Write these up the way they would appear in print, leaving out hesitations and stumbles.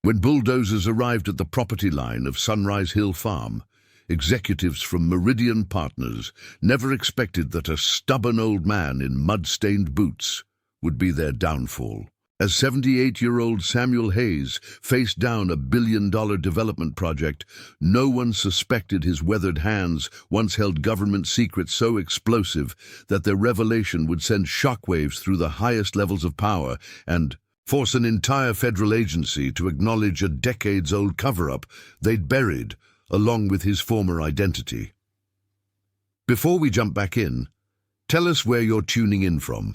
When bulldozers arrived at the property line of Sunrise Hill Farm, executives from Meridian Partners never expected that a stubborn old man in mud-stained boots would be their downfall. As 78-year-old Samuel Hayes faced down a billion-dollar development project, no one suspected his weathered hands once held government secrets so explosive that their revelation would send shockwaves through the highest levels of power and force an entire federal agency to acknowledge a decades-old cover-up they'd buried, along with his former identity. Before we jump back in, tell us where you're tuning in from,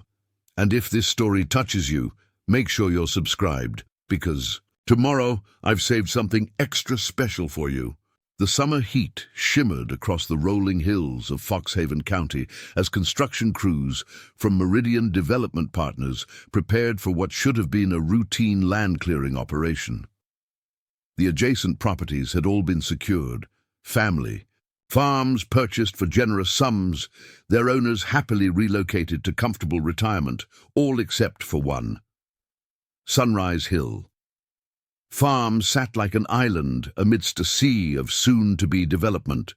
and if this story touches you, make sure you're subscribed, because tomorrow I've saved something extra special for you. The summer heat shimmered across the rolling hills of Foxhaven County as construction crews from Meridian Development Partners prepared for what should have been a routine land-clearing operation. The adjacent properties had all been secured, farms purchased for generous sums, their owners happily relocated to comfortable retirement, all except for one. Sunrise Hill Farm sat like an island amidst a sea of soon-to-be development.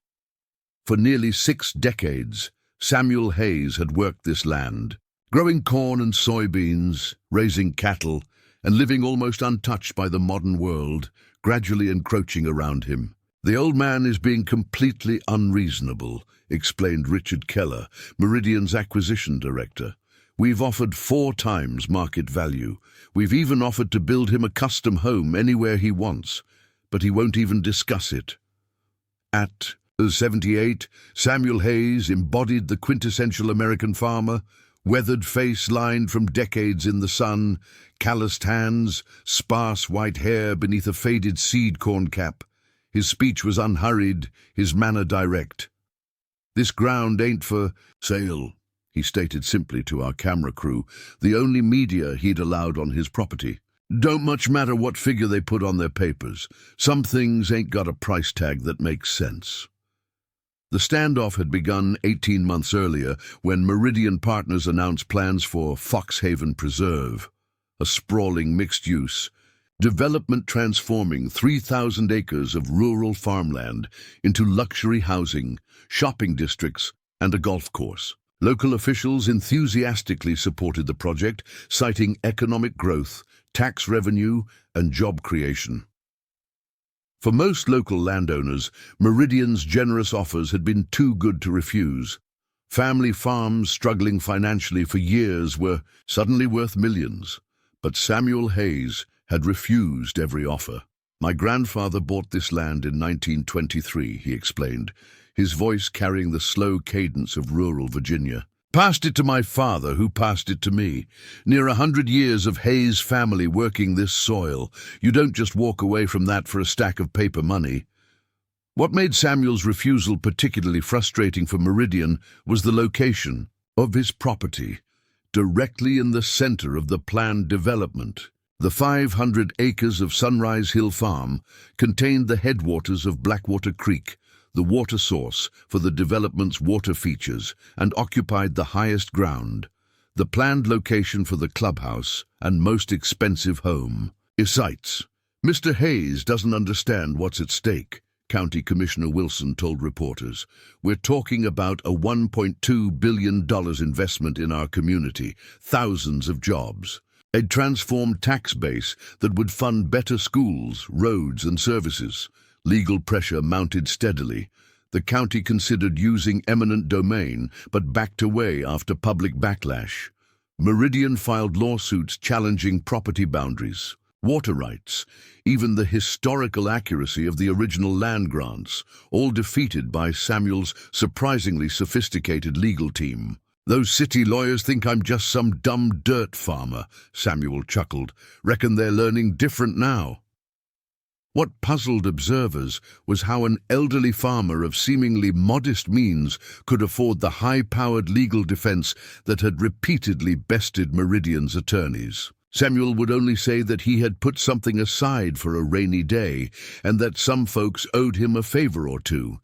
For nearly 6 decades, Samuel Hayes had worked this land, growing corn and soybeans, raising cattle, and living almost untouched by the modern world, gradually encroaching around him. "The old man is being completely unreasonable," explained Richard Keller, Meridian's acquisition director. "We've offered 4 times market value. We've even offered to build him a custom home anywhere he wants, but he won't even discuss it." At 78, Samuel Hayes embodied the quintessential American farmer, weathered face lined from decades in the sun, calloused hands, sparse white hair beneath a faded seed corn cap. His speech was unhurried, his manner direct. "This ground ain't for sale," he stated simply to our camera crew, the only media he'd allowed on his property. "Don't much matter what figure they put on their papers. Some things ain't got a price tag that makes sense." The standoff had begun 18 months earlier when Meridian Partners announced plans for Foxhaven Preserve, a sprawling mixed-use development transforming 3,000 acres of rural farmland into luxury housing, shopping districts, and a golf course. Local officials enthusiastically supported the project, citing economic growth, tax revenue, and job creation. For most local landowners, Meridian's generous offers had been too good to refuse. Family farms struggling financially for years were suddenly worth millions. But Samuel Hayes had refused every offer. "My grandfather bought this land in 1923, he explained, his voice carrying the slow cadence of rural Virginia. "Passed it to my father, who passed it to me. Near 100 years of Hayes family working this soil. You don't just walk away from that for a stack of paper money." What made Samuel's refusal particularly frustrating for Meridian was the location of his property, directly in the center of the planned development. The 500 acres of Sunrise Hill Farm contained the headwaters of Blackwater Creek, the water source for the development's water features, and occupied the highest ground, the planned location for the clubhouse and most expensive home. "Cites, Mr. Hayes doesn't understand what's at stake," County Commissioner Wilson told reporters. "We're talking about a $1.2 billion investment in our community, thousands of jobs, a transformed tax base that would fund better schools, roads, and services." Legal pressure mounted steadily. The county considered using eminent domain, but backed away after public backlash. Meridian filed lawsuits challenging property boundaries, water rights, even the historical accuracy of the original land grants, all defeated by Samuel's surprisingly sophisticated legal team. "Those city lawyers think I'm just some dumb dirt farmer," Samuel chuckled. "Reckon they're learning different now." What puzzled observers was how an elderly farmer of seemingly modest means could afford the high-powered legal defense that had repeatedly bested Meridian's attorneys. Samuel would only say that he had put something aside for a rainy day, and that some folks owed him a favor or two.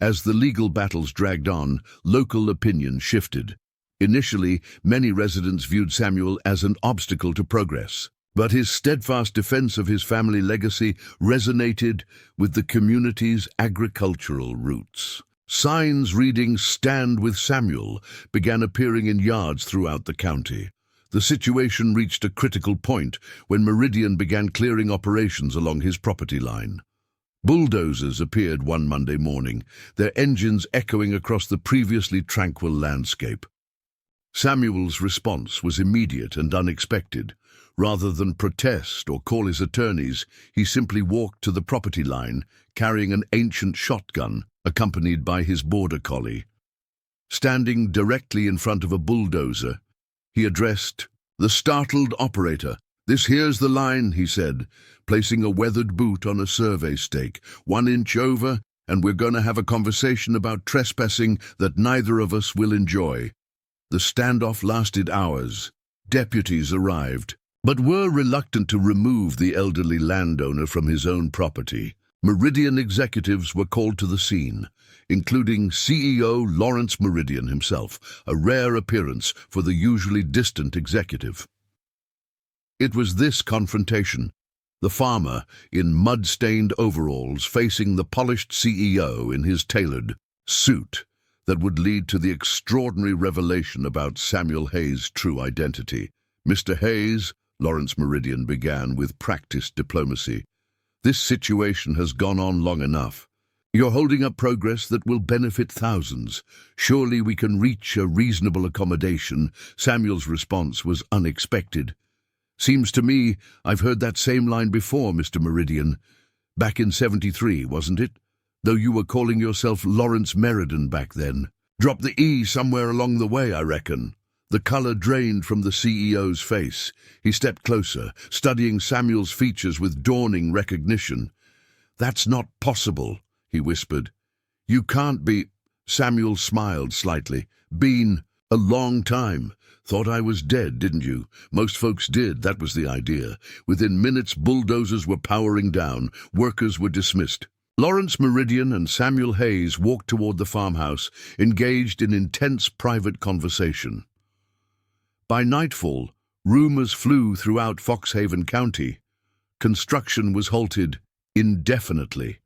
As the legal battles dragged on, local opinion shifted. Initially, many residents viewed Samuel as an obstacle to progress. But his steadfast defense of his family legacy resonated with the community's agricultural roots. Signs reading "Stand with Samuel" began appearing in yards throughout the county. The situation reached a critical point when Meridian began clearing operations along his property line. Bulldozers appeared one Monday morning, their engines echoing across the previously tranquil landscape. Samuel's response was immediate and unexpected. Rather than protest or call his attorneys, he simply walked to the property line, carrying an ancient shotgun, accompanied by his border collie. Standing directly in front of a bulldozer, he addressed the startled operator. "This here's the line," he said, placing a weathered boot on a survey stake, 1 inch over, "and we're going to have a conversation about trespassing that neither of us will enjoy." The standoff lasted hours. Deputies arrived, but were reluctant to remove the elderly landowner from his own property. Meridian executives were called to the scene, including CEO Lawrence Meridian himself, a rare appearance for the usually distant executive. It was this confrontation, the farmer in mud-stained overalls facing the polished CEO in his tailored suit, that would lead to the extraordinary revelation about Samuel Hayes' true identity. "Mr. Hayes," Lawrence Meridian began with practiced diplomacy, "this situation has gone on long enough. You're holding up progress that will benefit thousands. Surely we can reach a reasonable accommodation." Samuel's response was unexpected. "Seems to me I've heard that same line before, Mr. Meridian. Back in '73, wasn't it? Though you were calling yourself Lawrence Meridian back then. Dropped the E somewhere along the way, I reckon." The color drained from the CEO's face. He stepped closer, studying Samuel's features with dawning recognition. "That's not possible," he whispered. "You can't be—" Samuel smiled slightly. "Been a long time. Thought I was dead, didn't you? Most folks did, that was the idea." Within minutes, bulldozers were powering down. Workers were dismissed. Lawrence Meridian and Samuel Hayes walked toward the farmhouse, engaged in intense private conversation. By nightfall, rumors flew throughout Foxhaven County. Construction was halted indefinitely.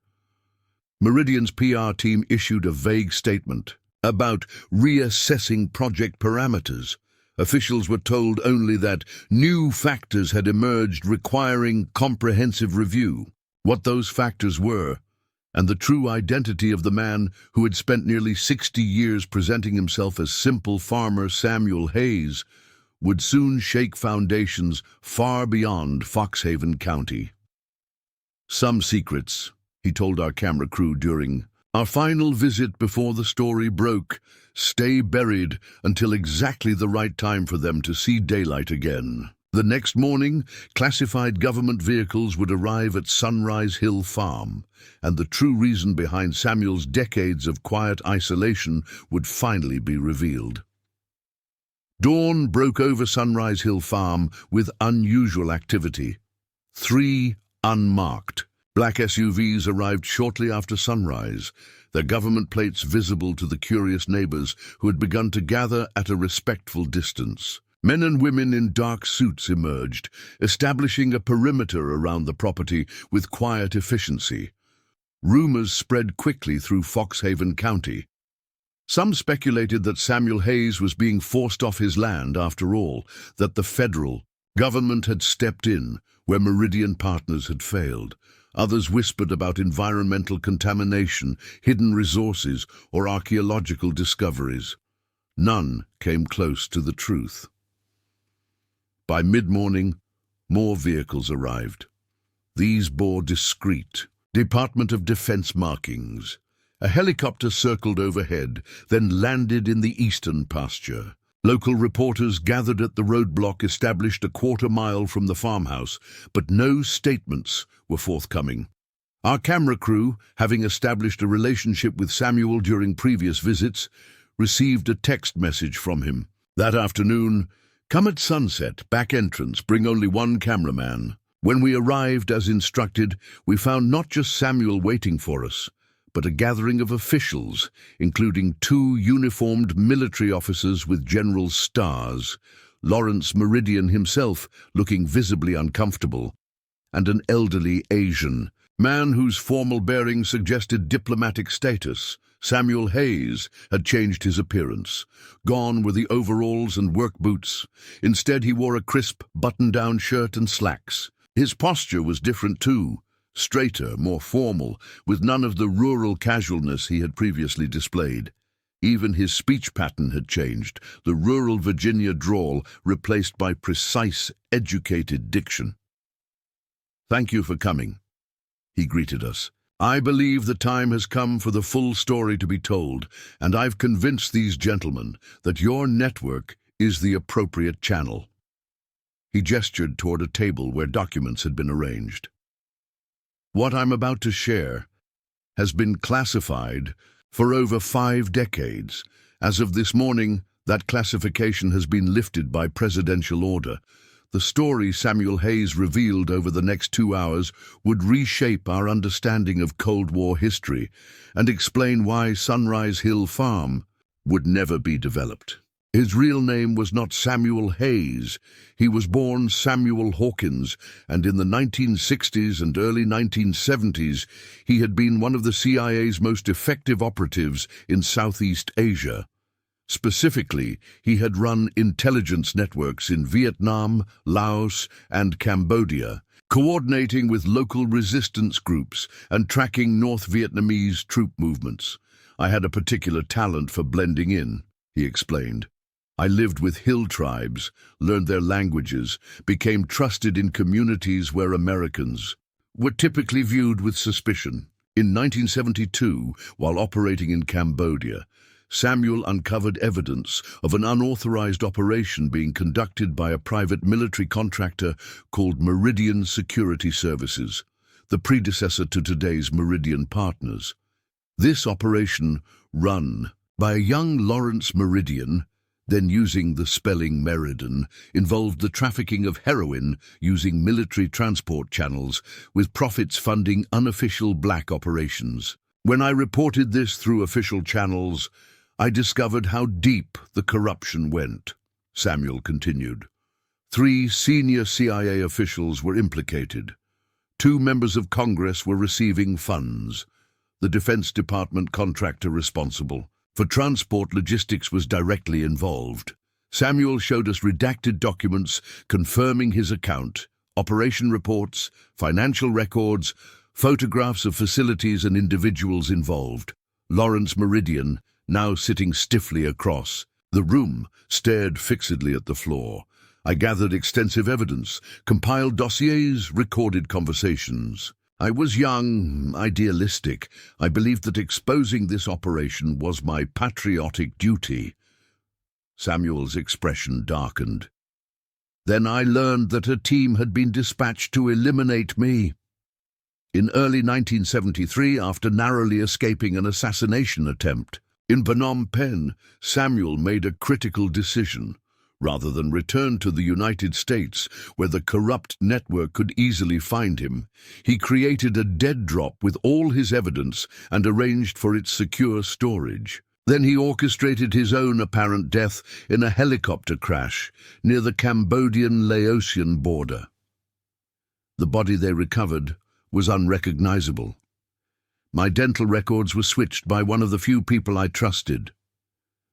Meridian's PR team issued a vague statement about reassessing project parameters. Officials were told only that new factors had emerged requiring comprehensive review. What those factors were, and the true identity of the man who had spent nearly 60 years presenting himself as simple farmer Samuel Hayes, would soon shake foundations far beyond Foxhaven County. "Some secrets," he told our camera crew during our final visit before the story broke, "stay buried until exactly the right time for them to see daylight again." The next morning, classified government vehicles would arrive at Sunrise Hill Farm, and the true reason behind Samuel's decades of quiet isolation would finally be revealed. Dawn broke over Sunrise Hill Farm with unusual activity. 3 unmarked black SUVs arrived shortly after sunrise, their government plates visible to the curious neighbors who had begun to gather at a respectful distance. Men and women in dark suits emerged, establishing a perimeter around the property with quiet efficiency. Rumors spread quickly through Foxhaven County. Some speculated that Samuel Hayes was being forced off his land after all, that the federal government had stepped in where Meridian Partners had failed. Others whispered about environmental contamination, hidden resources, or archaeological discoveries. None came close to the truth. By mid-morning, more vehicles arrived. These bore discreet Department of Defense markings. A helicopter circled overhead, then landed in the eastern pasture. Local reporters gathered at the roadblock established a quarter-mile from the farmhouse, but no statements were forthcoming. Our camera crew, having established a relationship with Samuel during previous visits, received a text message from him. That afternoon, "Come at sunset, back entrance, bring only 1 cameraman." When we arrived as instructed, we found not just Samuel waiting for us, but a gathering of officials, including 2 uniformed military officers with general stars. Lawrence Meridian himself looking visibly uncomfortable, and an elderly Asian man whose formal bearing suggested diplomatic status. Samuel Hayes had changed his appearance. Gone were the overalls and work boots. Instead, he wore a crisp, button-down shirt and slacks. His posture was different too, straighter, more formal, with none of the rural casualness he had previously displayed. Even his speech pattern had changed, the rural Virginia drawl replaced by precise, educated diction. "Thank you for coming," he greeted us. "I believe the time has come for the full story to be told, and I've convinced these gentlemen that your network is the appropriate channel." He gestured toward a table where documents had been arranged. "What I'm about to share has been classified for over 5 decades. As of this morning, that classification has been lifted by presidential order. The story Samuel Hayes revealed over the next 2 hours would reshape our understanding of Cold War history and explain why Sunrise Hill Farm would never be developed. His real name was not Samuel Hayes. He was born Samuel Hawkins, and in the 1960s and early 1970s, he had been one of the CIA's most effective operatives in Southeast Asia. Specifically, he had run intelligence networks in Vietnam, Laos, and Cambodia, coordinating with local resistance groups and tracking North Vietnamese troop movements. "I had a particular talent for blending in," he explained. "I lived with hill tribes, learned their languages, became trusted in communities where Americans were typically viewed with suspicion." In 1972, while operating in Cambodia, Samuel uncovered evidence of an unauthorized operation being conducted by a private military contractor called Meridian Security Services, the predecessor to today's Meridian Partners. This operation, run by a young Lawrence Meridian, then using the spelling Meridian, involved the trafficking of heroin using military transport channels, with profits funding unofficial black operations. "When I reported this through official channels, I discovered how deep the corruption went," Samuel continued. 3 senior CIA officials were implicated. 2 members of Congress were receiving funds. The Defense Department contractor responsible for transport logistics was directly involved. Samuel showed us redacted documents confirming his account, operation reports, financial records, photographs of facilities and individuals involved. Lawrence Meridian, now sitting stiffly across the room, stared fixedly at the floor. I gathered extensive evidence, compiled dossiers, recorded conversations. I was young, idealistic. I believed that exposing this operation was my patriotic duty. Samuel's expression darkened. Then I learned that a team had been dispatched to eliminate me. In early 1973, after narrowly escaping an assassination attempt in Phnom Penh, Samuel made a critical decision. Rather than return to the United States, where the corrupt network could easily find him, he created a dead drop with all his evidence and arranged for its secure storage. Then he orchestrated his own apparent death in a helicopter crash near the Cambodian-Laotian border. The body they recovered was unrecognizable. My dental records were switched by one of the few people I trusted.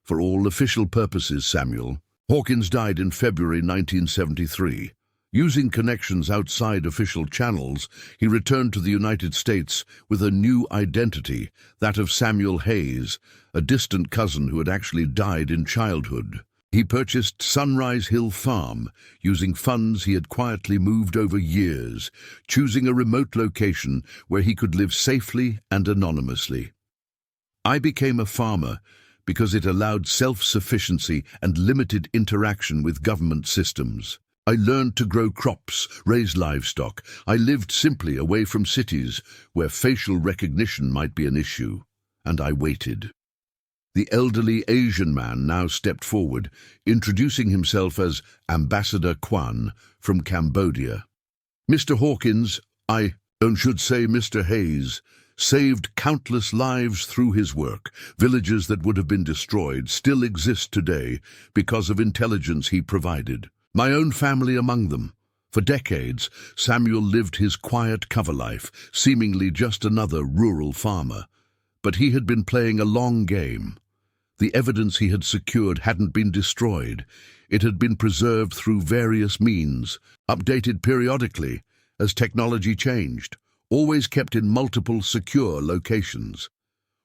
For all official purposes, Samuel Hawkins died in February 1973. Using connections outside official channels, he returned to the United States with a new identity, that of Samuel Hayes, a distant cousin who had actually died in childhood. He purchased Sunrise Hill Farm, using funds he had quietly moved over years, choosing a remote location where he could live safely and anonymously. I became a farmer because it allowed self-sufficiency and limited interaction with government systems. I learned to grow crops, raise livestock. I lived simply away from cities where facial recognition might be an issue, and I waited. The elderly Asian man now stepped forward, introducing himself as Ambassador Kwan from Cambodia. "Mr. Hawkins, should say Mr. Hayes," saved countless lives through his work. Villages that would have been destroyed still exist today because of intelligence he provided. My own family among them. For decades, Samuel lived his quiet cover life, seemingly just another rural farmer. But he had been playing a long game. The evidence he had secured hadn't been destroyed. It had been preserved through various means, updated periodically as technology changed, always kept in multiple secure locations.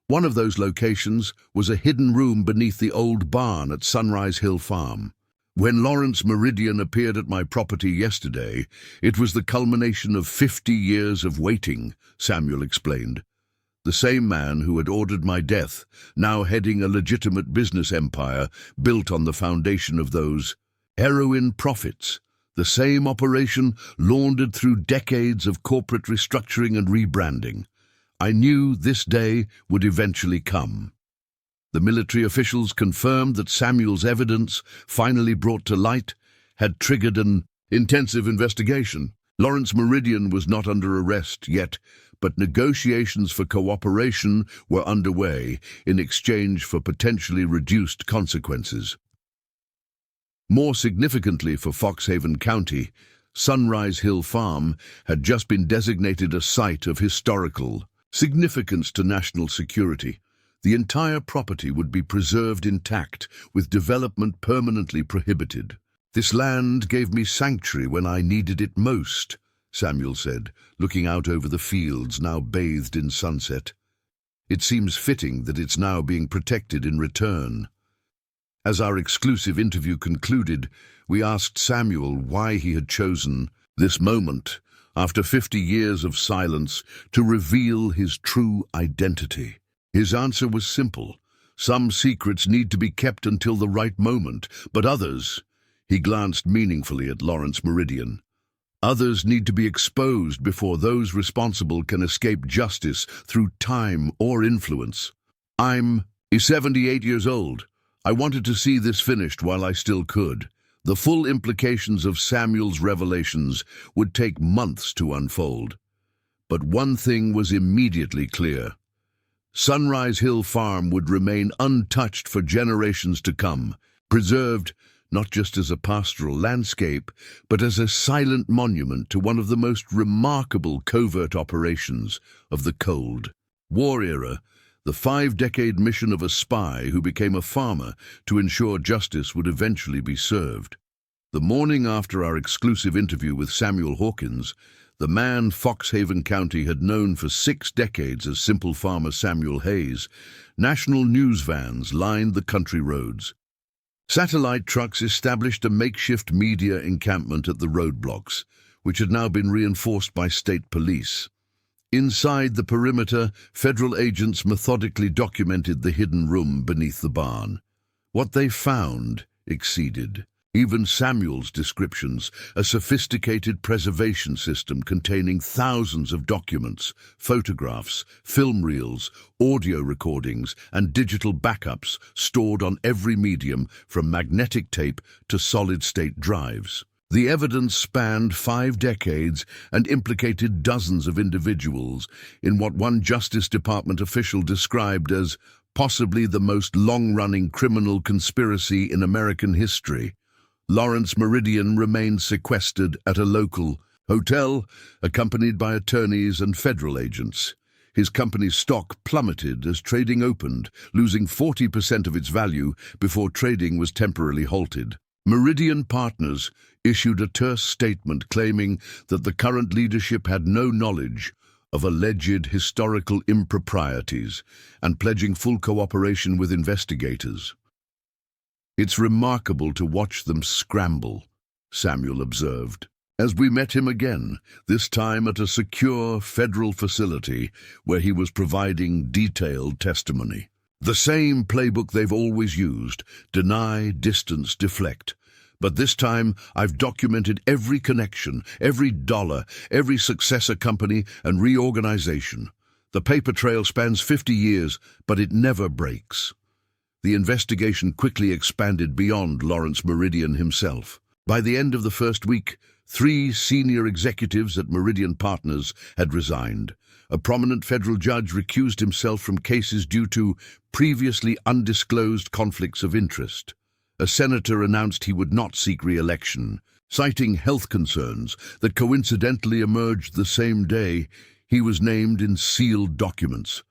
One of those locations was a hidden room beneath the old barn at Sunrise Hill Farm. When Lawrence Meridian appeared at my property yesterday, it was the culmination of 50 years of waiting, Samuel explained. The same man who had ordered my death, now heading a legitimate business empire built on the foundation of those heroin profits. The same operation laundered through decades of corporate restructuring and rebranding. I knew this day would eventually come. The military officials confirmed that Samuel's evidence, finally brought to light, had triggered an intensive investigation. Lawrence Meridian was not under arrest yet, but negotiations for cooperation were underway in exchange for potentially reduced consequences. More significantly for Foxhaven County, Sunrise Hill Farm had just been designated a site of historical significance to national security. The entire property would be preserved intact, with development permanently prohibited. This land gave me sanctuary when I needed it most, Samuel said, looking out over the fields now bathed in sunset. It seems fitting that it's now being protected in return. As our exclusive interview concluded, we asked Samuel why he had chosen this moment, after 50 years of silence, to reveal his true identity. His answer was simple. Some secrets need to be kept until the right moment, but others, he glanced meaningfully at Lawrence Meridian, others need to be exposed before those responsible can escape justice through time or influence. I'm 78 years old. I wanted to see this finished while I still could. The full implications of Samuel's revelations would take months to unfold. But one thing was immediately clear. Sunrise Hill Farm would remain untouched for generations to come, preserved not just as a pastoral landscape, but as a silent monument to one of the most remarkable covert operations of the Cold War era, the 5-decade mission of a spy who became a farmer to ensure justice would eventually be served. The morning after our exclusive interview with Samuel Hawkins, the man Foxhaven County had known for 6 decades as simple farmer Samuel Hayes, national news vans lined the country roads. Satellite trucks established a makeshift media encampment at the roadblocks, which had now been reinforced by state police. Inside the perimeter, federal agents methodically documented the hidden room beneath the barn. What they found exceeded even Samuel's descriptions, a sophisticated preservation system containing thousands of documents, photographs, film reels, audio recordings, and digital backups stored on every medium from magnetic tape to solid-state drives. The evidence spanned 5 decades and implicated dozens of individuals in what one Justice Department official described as possibly the most long-running criminal conspiracy in American history. Lawrence Meridian remained sequestered at a local hotel, accompanied by attorneys and federal agents. His company's stock plummeted as trading opened, losing 40% of its value before trading was temporarily halted. Meridian Partners issued a terse statement claiming that the current leadership had no knowledge of alleged historical improprieties and pledging full cooperation with investigators. "It's remarkable to watch them scramble," Samuel observed, as we met him again, this time at a secure federal facility where he was providing detailed testimony. The same playbook they've always used: deny, distance, deflect. But this time, I've documented every connection, every dollar, every successor company and reorganization. The paper trail spans 50 years, but it never breaks. The investigation quickly expanded beyond Lawrence Meridian himself. By the end of the first week, 3 senior executives at Meridian Partners had resigned. A prominent federal judge recused himself from cases due to previously undisclosed conflicts of interest. A senator announced he would not seek re-election, citing health concerns that coincidentally emerged the same day he was named in sealed documents.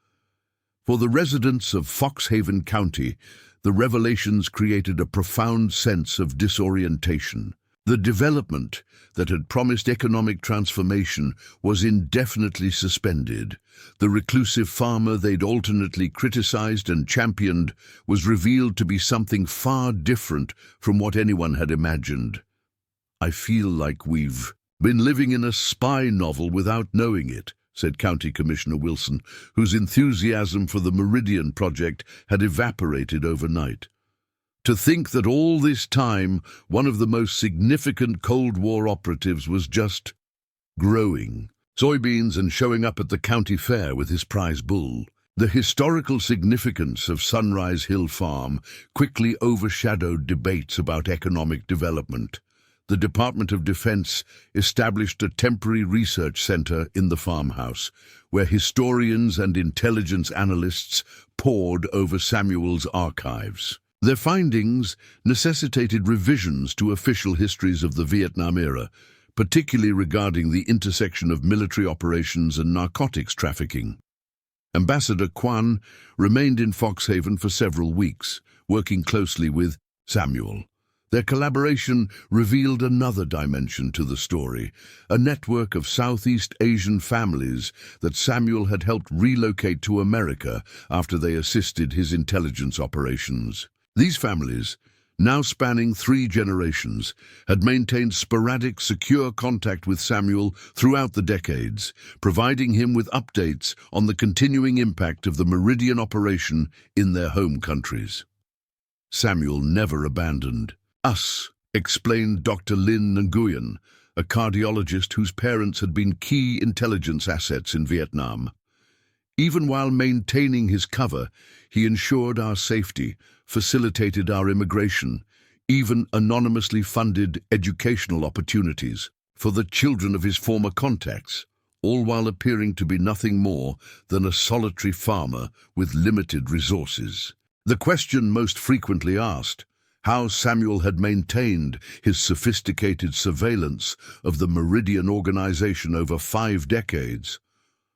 For the residents of Foxhaven County, the revelations created a profound sense of disorientation. The development that had promised economic transformation was indefinitely suspended. The reclusive farmer they'd alternately criticized and championed was revealed to be something far different from what anyone had imagined. "I feel like we've been living in a spy novel without knowing it," said County Commissioner Wilson, whose enthusiasm for the Meridian project had evaporated overnight. To think that all this time, one of the most significant Cold War operatives was just growing soybeans and showing up at the county fair with his prize bull. The historical significance of Sunrise Hill Farm quickly overshadowed debates about economic development. The Department of Defense established a temporary research center in the farmhouse, where historians and intelligence analysts pored over Samuel's archives. Their findings necessitated revisions to official histories of the Vietnam era, particularly regarding the intersection of military operations and narcotics trafficking. Ambassador Quan remained in Foxhaven for several weeks, working closely with Samuel. Their collaboration revealed another dimension to the story, a network of Southeast Asian families that Samuel had helped relocate to America after they assisted his intelligence operations. These families, now spanning 3 generations, had maintained sporadic, secure contact with Samuel throughout the decades, providing him with updates on the continuing impact of the Meridian operation in their home countries. Samuel never abandoned us, explained Dr. Lin Nguyen, a cardiologist whose parents had been key intelligence assets in Vietnam. Even while maintaining his cover, he ensured our safety, facilitated our immigration, even anonymously funded educational opportunities for the children of his former contacts, all while appearing to be nothing more than a solitary farmer with limited resources. The question most frequently asked, how Samuel had maintained his sophisticated surveillance of the Meridian organization over 5 decades,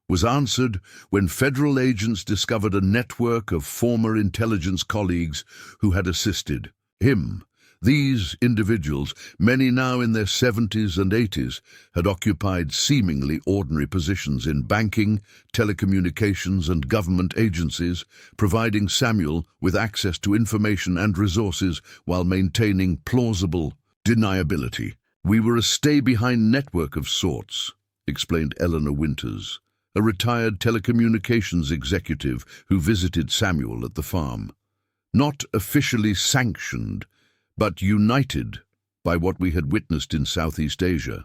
was answered when federal agents discovered a network of former intelligence colleagues who had assisted him. These individuals, many now in their 70s and 80s, had occupied seemingly ordinary positions in banking, telecommunications, and government agencies, providing Samuel with access to information and resources while maintaining plausible deniability. "We were a stay-behind network of sorts," explained Eleanor Winters, a retired telecommunications executive who visited Samuel at the farm. "Not officially sanctioned, but united by what we had witnessed in Southeast Asia.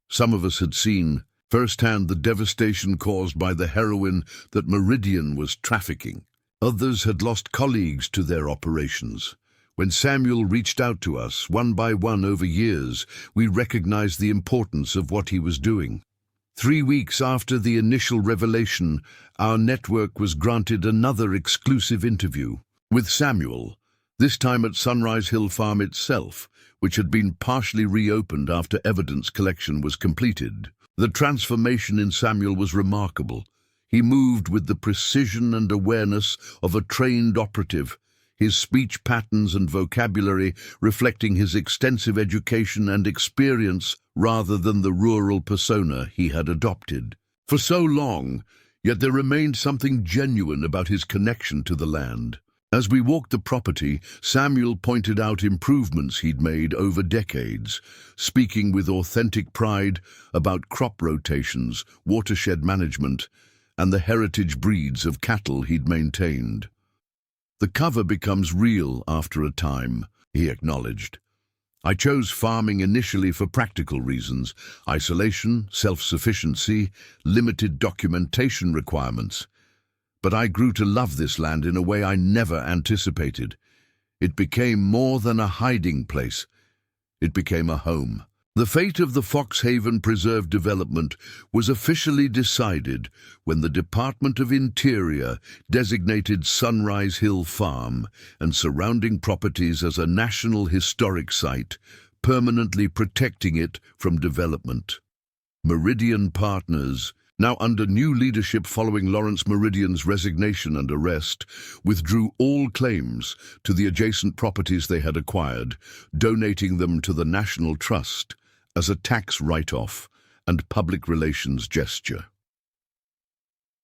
Some of us had seen firsthand the devastation caused by the heroin that Meridian was trafficking. Others had lost colleagues to their operations. When Samuel reached out to us, one by one over years, we recognized the importance of what he was doing. 3 weeks after the initial revelation, our network was granted another exclusive interview with Samuel, this time at Sunrise Hill Farm itself, which had been partially reopened after evidence collection was completed. The transformation in Samuel was remarkable. He moved with the precision and awareness of a trained operative, his speech patterns and vocabulary reflecting his extensive education and experience rather than the rural persona he had adopted. For so long, yet there remained something genuine about his connection to the land. As we walked the property, Samuel pointed out improvements he'd made over decades, speaking with authentic pride about crop rotations, watershed management, and the heritage breeds of cattle he'd maintained. "The cover becomes real after a time," he acknowledged. "I chose farming initially for practical reasons: isolation, self-sufficiency, limited documentation requirements. But I grew to love this land in a way I never anticipated. It became more than a hiding place. It became a home." The fate of the Foxhaven Preserve development was officially decided when the Department of Interior designated Sunrise Hill Farm and surrounding properties as a National Historic Site, permanently protecting it from development. Meridian Partners, now under new leadership following Lawrence Meridian's resignation and arrest, withdrew all claims to the adjacent properties they had acquired, donating them to the National Trust as a tax write-off and public relations gesture.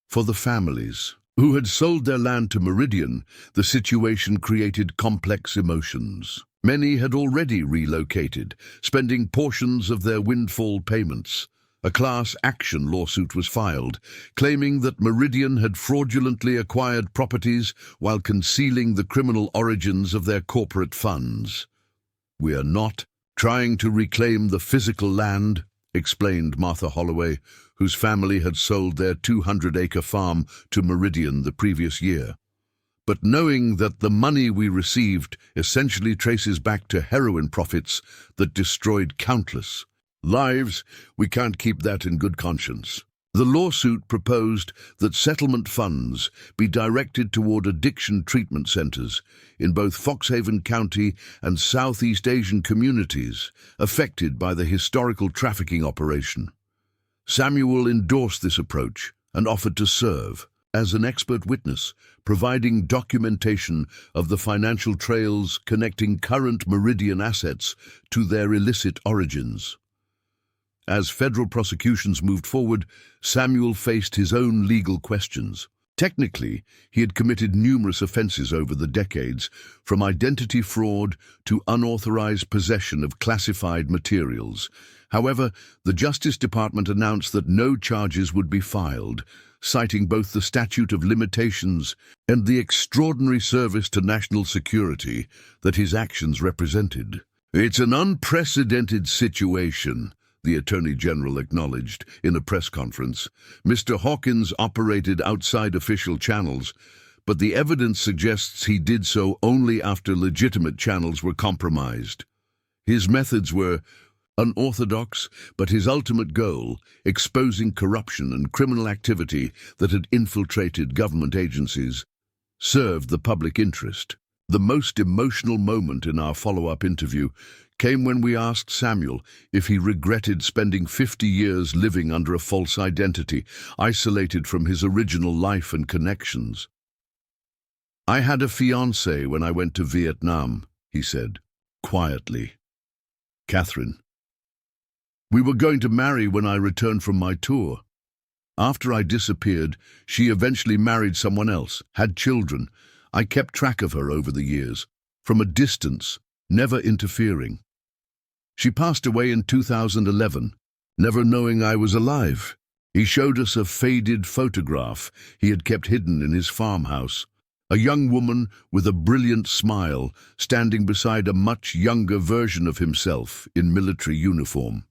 For the families who had sold their land to Meridian, the situation created complex emotions. Many had already relocated, spending portions of their windfall payments. A class action lawsuit was filed, claiming that Meridian had fraudulently acquired properties while concealing the criminal origins of their corporate funds. "We are not trying to reclaim the physical land," explained Martha Holloway, whose family had sold their 200-acre farm to Meridian the previous year. "But knowing that the money we received essentially traces back to heroin profits that destroyed countless lives, we can't keep that in good conscience." The lawsuit proposed that settlement funds be directed toward addiction treatment centers in both Foxhaven County and Southeast Asian communities affected by the historical trafficking operation. Samuel endorsed this approach and offered to serve as an expert witness, providing documentation of the financial trails connecting current Meridian assets to their illicit origins. As federal prosecutions moved forward, Samuel faced his own legal questions. Technically, he had committed numerous offenses over the decades, from identity fraud to unauthorized possession of classified materials. However, the Justice Department announced that no charges would be filed, citing both the statute of limitations and the extraordinary service to national security that his actions represented. "It's an unprecedented situation," the Attorney General acknowledged in a press conference. "Mr. Hawkins operated outside official channels, but the evidence suggests he did so only after legitimate channels were compromised. His methods were unorthodox, but his ultimate goal, exposing corruption and criminal activity that had infiltrated government agencies, served the public interest." The most emotional moment in our follow-up interview came when we asked Samuel if he regretted spending 50 years living under a false identity, isolated from his original life and connections. "I had a fiancée when I went to Vietnam," he said, quietly. "Catherine. We were going to marry when I returned from my tour. After I disappeared, she eventually married someone else, had children. I kept track of her over the years, from a distance, never interfering. She passed away in 2011, never knowing I was alive." He showed us a faded photograph he had kept hidden in his farmhouse, a young woman with a brilliant smile standing beside a much younger version of himself in military uniform.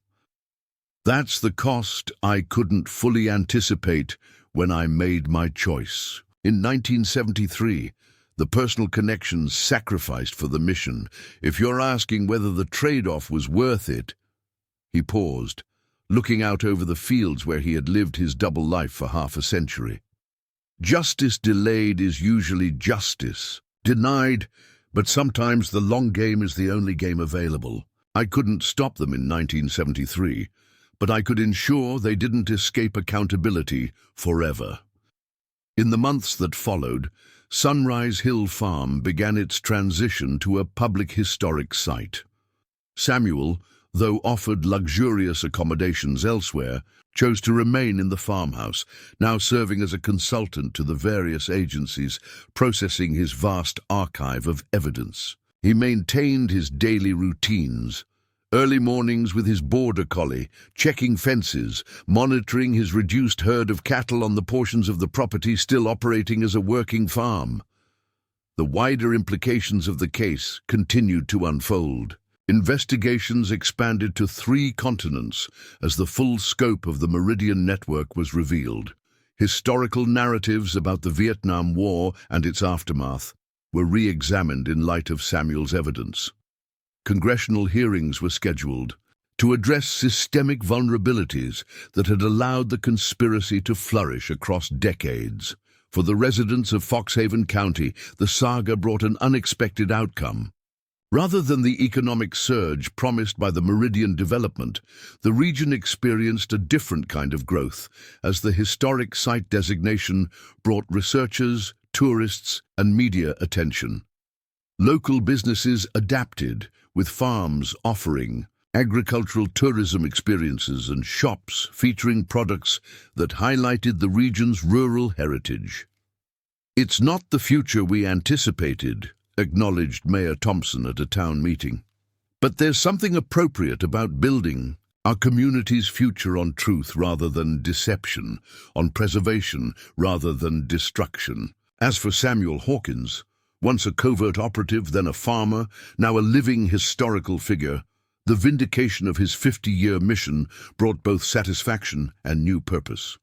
"That's the cost I couldn't fully anticipate when I made my choice. In 1973, the personal connections sacrificed for the mission. If you're asking whether the trade-off was worth it..." He paused, looking out over the fields where he had lived his double life for half a century. "Justice delayed is usually justice denied, but sometimes the long game is the only game available. I couldn't stop them in 1973, but I could ensure they didn't escape accountability forever." In the months that followed, Sunrise Hill Farm began its transition to a public historic site. Samuel, though offered luxurious accommodations elsewhere, chose to remain in the farmhouse, now serving as a consultant to the various agencies, processing his vast archive of evidence. He maintained his daily routines, early mornings with his border collie, checking fences, monitoring his reduced herd of cattle on the portions of the property still operating as a working farm. The wider implications of the case continued to unfold. Investigations expanded to 3 continents as the full scope of the Meridian network was revealed. Historical narratives about the Vietnam War and its aftermath were re-examined in light of Samuel's evidence. Congressional hearings were scheduled, to address systemic vulnerabilities that had allowed the conspiracy to flourish across decades. For the residents of Foxhaven County, the saga brought an unexpected outcome. Rather than the economic surge promised by the Meridian Development, the region experienced a different kind of growth, as the historic site designation brought researchers, tourists, and media attention. Local businesses adapted, with farms offering agricultural tourism experiences and shops featuring products that highlighted the region's rural heritage. "It's not the future we anticipated," acknowledged Mayor Thompson at a town meeting. "But there's something appropriate about building our community's future on truth rather than deception, on preservation rather than destruction." As for Samuel Hawkins, once a covert operative, then a farmer, now a living historical figure, the vindication of his 50-year mission brought both satisfaction and new purpose.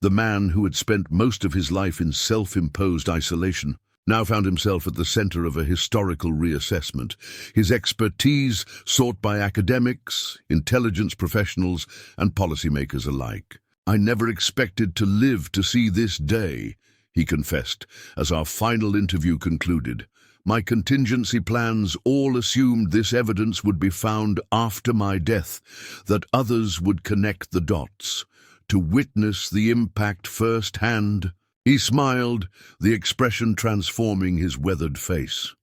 The man who had spent most of his life in self-imposed isolation now found himself at the center of a historical reassessment, his expertise sought by academics, intelligence professionals, and policymakers alike. "I never expected to live to see this day," he confessed, as our final interview concluded. "My contingency plans all assumed this evidence would be found after my death, that others would connect the dots, to witness the impact firsthand." He smiled, the expression transforming his weathered face.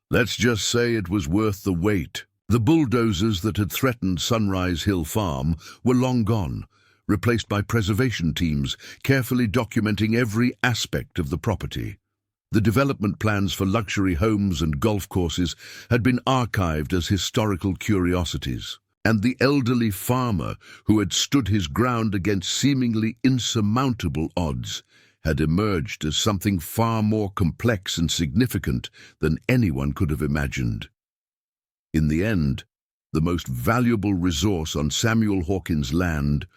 "Let's just say it was worth the wait." The bulldozers that had threatened Sunrise Hill Farm were long gone, replaced by preservation teams carefully documenting every aspect of the property. The development plans for luxury homes and golf courses had been archived as historical curiosities, and the elderly farmer who had stood his ground against seemingly insurmountable odds had emerged as something far more complex and significant than anyone could have imagined. In the end, the most valuable resource on Samuel Hawkins' land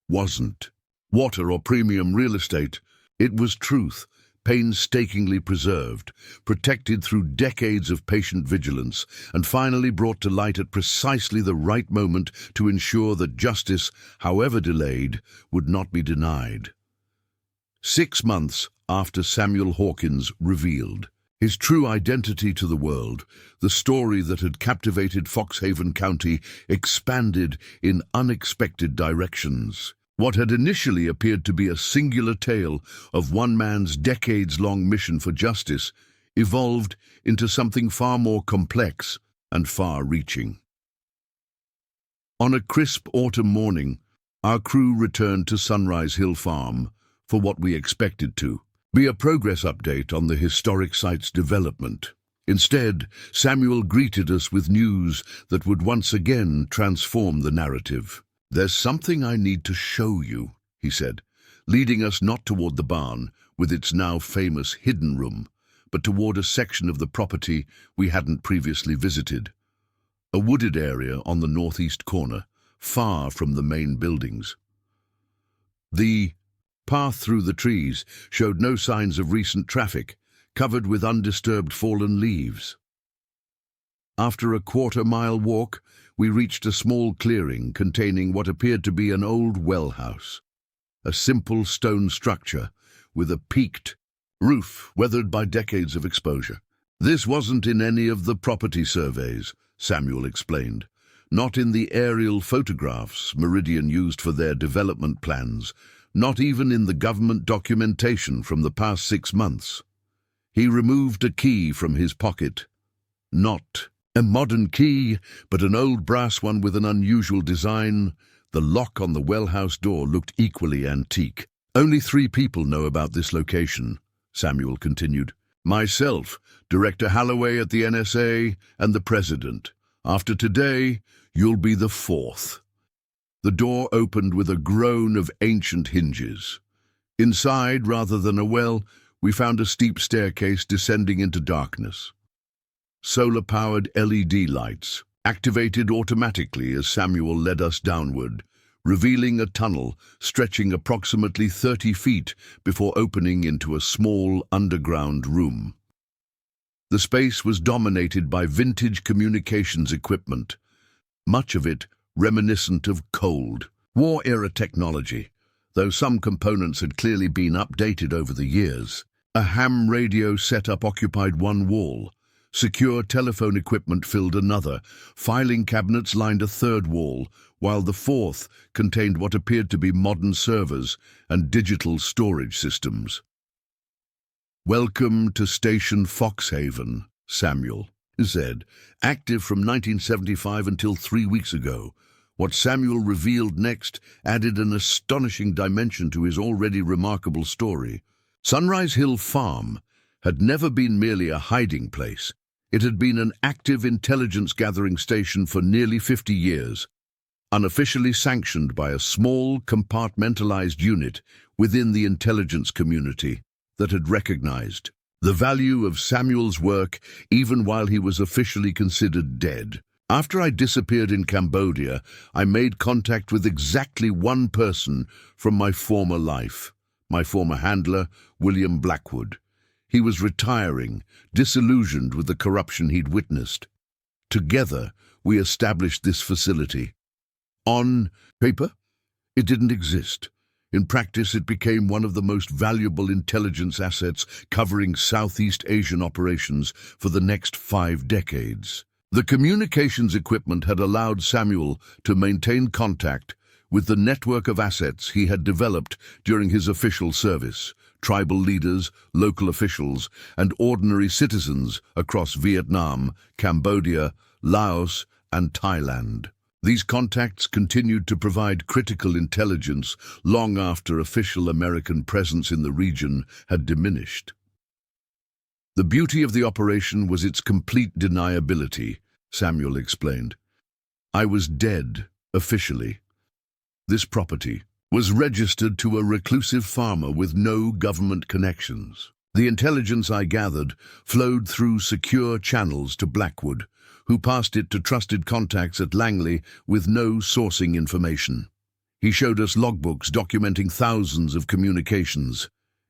wasn't water or premium real estate. It was truth, painstakingly preserved, protected through decades of patient vigilance, and finally brought to light at precisely the right moment to ensure that justice, however delayed, would not be denied. 6 months after Samuel Hawkins revealed his true identity to the world, the story that had captivated Foxhaven County expanded in unexpected directions. What had initially appeared to be a singular tale of one man's decades-long mission for justice evolved into something far more complex and far-reaching. On a crisp autumn morning, our crew returned to Sunrise Hill Farm for what we expected to be a progress update on the historic site's development. Instead, Samuel greeted us with news that would once again transform the narrative. "There's something I need to show you," he said, leading us not toward the barn, with its now famous hidden room, but toward a section of the property we hadn't previously visited. A wooded area on the northeast corner, far from the main buildings. The path through the trees showed no signs of recent traffic, covered with undisturbed fallen leaves. After a quarter-mile walk, we reached a small clearing containing what appeared to be an old well house, a simple stone structure with a peaked roof weathered by decades of exposure. "This wasn't in any of the property surveys," Samuel explained. "Not in the aerial photographs Meridian used for their development plans, not even in the government documentation from the past 6 months. He removed a key from his pocket. Not a modern key, but an old brass one with an unusual design. The lock on the well-house door looked equally antique. Only 3 people know about this location," Samuel continued. "Myself, Director Halloway at the NSA, and the President. After today, you'll be the 4th. The door opened with a groan of ancient hinges. Inside, rather than a well, we found a steep staircase descending into darkness. Solar-powered LED lights activated automatically as Samuel led us downward, revealing a tunnel stretching approximately 30 feet before opening into a small underground room. The space was dominated by vintage communications equipment, much of it reminiscent of Cold War-era technology, though some components had clearly been updated over the years. A ham radio setup occupied one wall. Secure telephone equipment filled another. Filing cabinets lined a third wall, while the fourth contained what appeared to be modern servers and digital storage systems. "Welcome to Station Foxhaven," Samuel said, active from 1975 until 3 weeks ago. What Samuel revealed next added an astonishing dimension to his already remarkable story. Sunrise Hill Farm had never been merely a hiding place. It had been an active intelligence-gathering station for nearly 50 years, unofficially sanctioned by a small, compartmentalized unit within the intelligence community that had recognized the value of Samuel's work even while he was officially considered dead. After I disappeared in Cambodia, I made contact with exactly one person from my former life, my former handler, William Blackwood. He was retiring, disillusioned with the corruption he'd witnessed. Together, we established this facility. On paper, it didn't exist. In practice, it became one of the most valuable intelligence assets covering Southeast Asian operations for the next 5 decades. The communications equipment had allowed Samuel to maintain contact with the network of assets he had developed during his official service, tribal leaders, local officials, and ordinary citizens across Vietnam, Cambodia, Laos, and Thailand. These contacts continued to provide critical intelligence long after official American presence in the region had diminished. The beauty of the operation was its complete deniability, Samuel explained. I was dead, officially. This property was registered to a reclusive farmer with no government connections. The intelligence I gathered flowed through secure channels to Blackwood, who passed it to trusted contacts at Langley with no sourcing information. He showed us logbooks documenting thousands of communications,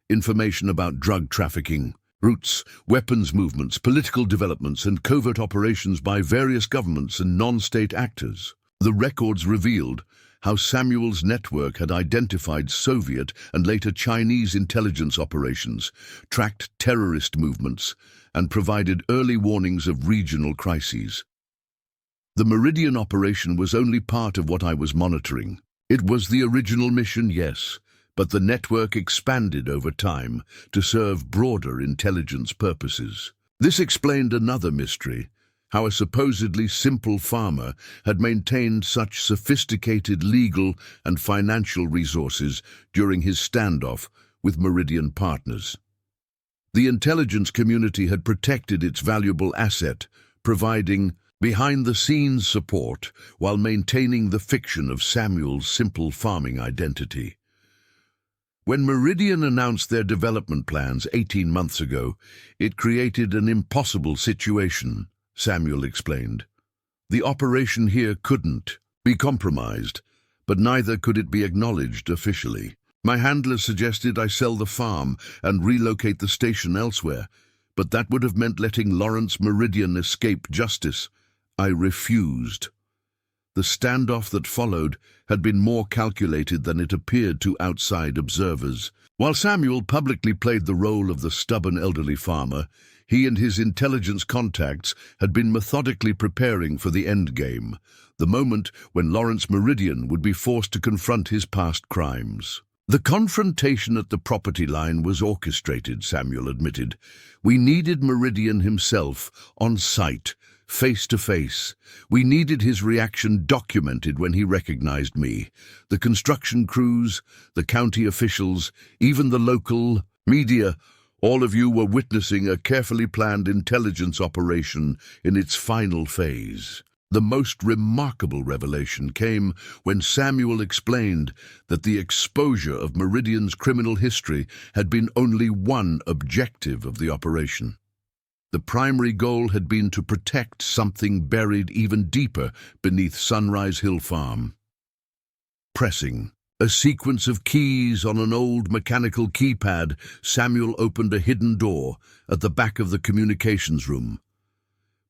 information about drug trafficking, routes, weapons movements, political developments, and covert operations by various governments and non-state actors. The records revealed how Samuel's network had identified Soviet and later Chinese intelligence operations, tracked terrorist movements, and provided early warnings of regional crises. The Meridian operation was only part of what I was monitoring. It was the original mission, yes, but the network expanded over time to serve broader intelligence purposes. This explained another mystery, how a supposedly simple farmer had maintained such sophisticated legal and financial resources during his standoff with Meridian Partners. The intelligence community had protected its valuable asset, providing behind-the-scenes support while maintaining the fiction of Samuel's simple farming identity. When Meridian announced their development plans 18 months ago, it created an impossible situation, Samuel explained. The operation here couldn't be compromised, but neither could it be acknowledged officially. My handler suggested I sell the farm and relocate the station elsewhere, but that would have meant letting Lawrence Meridian escape justice. I refused. The standoff that followed had been more calculated than it appeared to outside observers. While Samuel publicly played the role of the stubborn elderly farmer, he and his intelligence contacts had been methodically preparing for the endgame, the moment when Lawrence Meridian would be forced to confront his past crimes. The confrontation at the property line was orchestrated, Samuel admitted. We needed Meridian himself, on site, face to face. We needed his reaction documented when he recognized me. The construction crews, the county officials, even the local media, all of you were witnessing a carefully planned intelligence operation in its final phase. The most remarkable revelation came when Samuel explained that the exposure of Meridian's criminal history had been only one objective of the operation. The primary goal had been to protect something buried even deeper beneath Sunrise Hill Farm. Pressing a sequence of keys on an old mechanical keypad, Samuel opened a hidden door at the back of the communications room.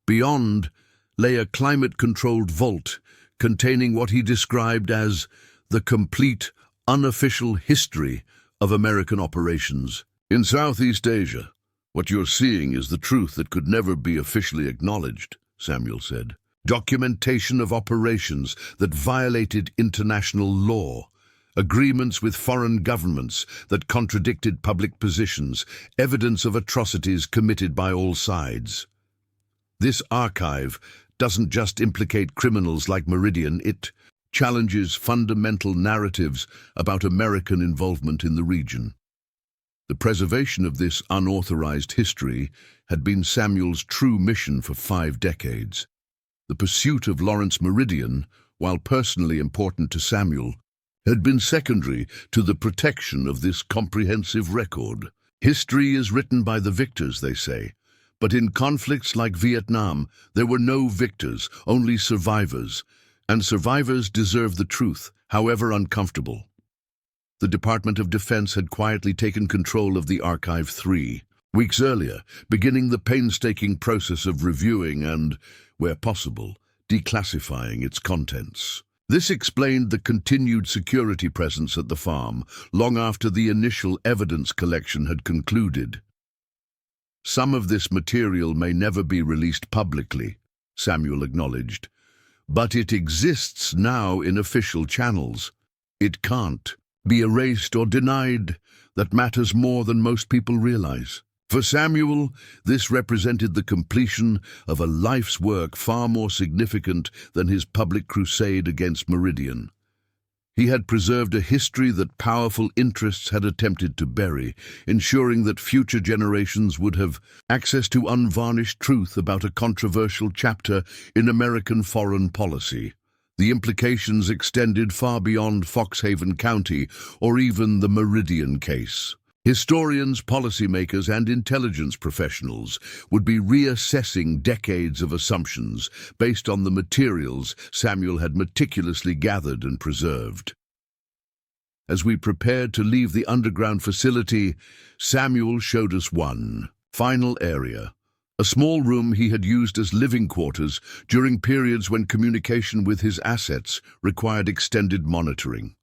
Beyond lay a climate-controlled vault containing what he described as the complete, unofficial history of American operations. In Southeast Asia, what you're seeing is the truth that could never be officially acknowledged, Samuel said. Documentation of operations that violated international law, agreements with foreign governments that contradicted public positions, evidence of atrocities committed by all sides. This archive doesn't just implicate criminals like Meridian, it challenges fundamental narratives about American involvement in the region. The preservation of this unauthorized history had been Samuel's true mission for 5 decades. The pursuit of Lawrence Meridian, while personally important to Samuel, had been secondary to the protection of this comprehensive record. History is written by the victors, they say, but in conflicts like Vietnam, there were no victors, only survivors, and survivors deserve the truth, however uncomfortable. The Department of Defense had quietly taken control of the Archive 3 weeks earlier, beginning the painstaking process of reviewing and, where possible, declassifying its contents. This explained the continued security presence at the farm long after the initial evidence collection had concluded. Some of this material may never be released publicly, Samuel acknowledged, but it exists now in official channels. It can't be erased or denied. That matters more than most people realize. For Samuel, this represented the completion of a life's work far more significant than his public crusade against Meridian. He had preserved a history that powerful interests had attempted to bury, ensuring that future generations would have access to unvarnished truth about a controversial chapter in American foreign policy. The implications extended far beyond Foxhaven County or even the Meridian case. Historians, policymakers, and intelligence professionals would be reassessing decades of assumptions based on the materials Samuel had meticulously gathered and preserved. As we prepared to leave the underground facility, Samuel showed us one final area, a small room he had used as living quarters during periods when communication with his assets required extended monitoring.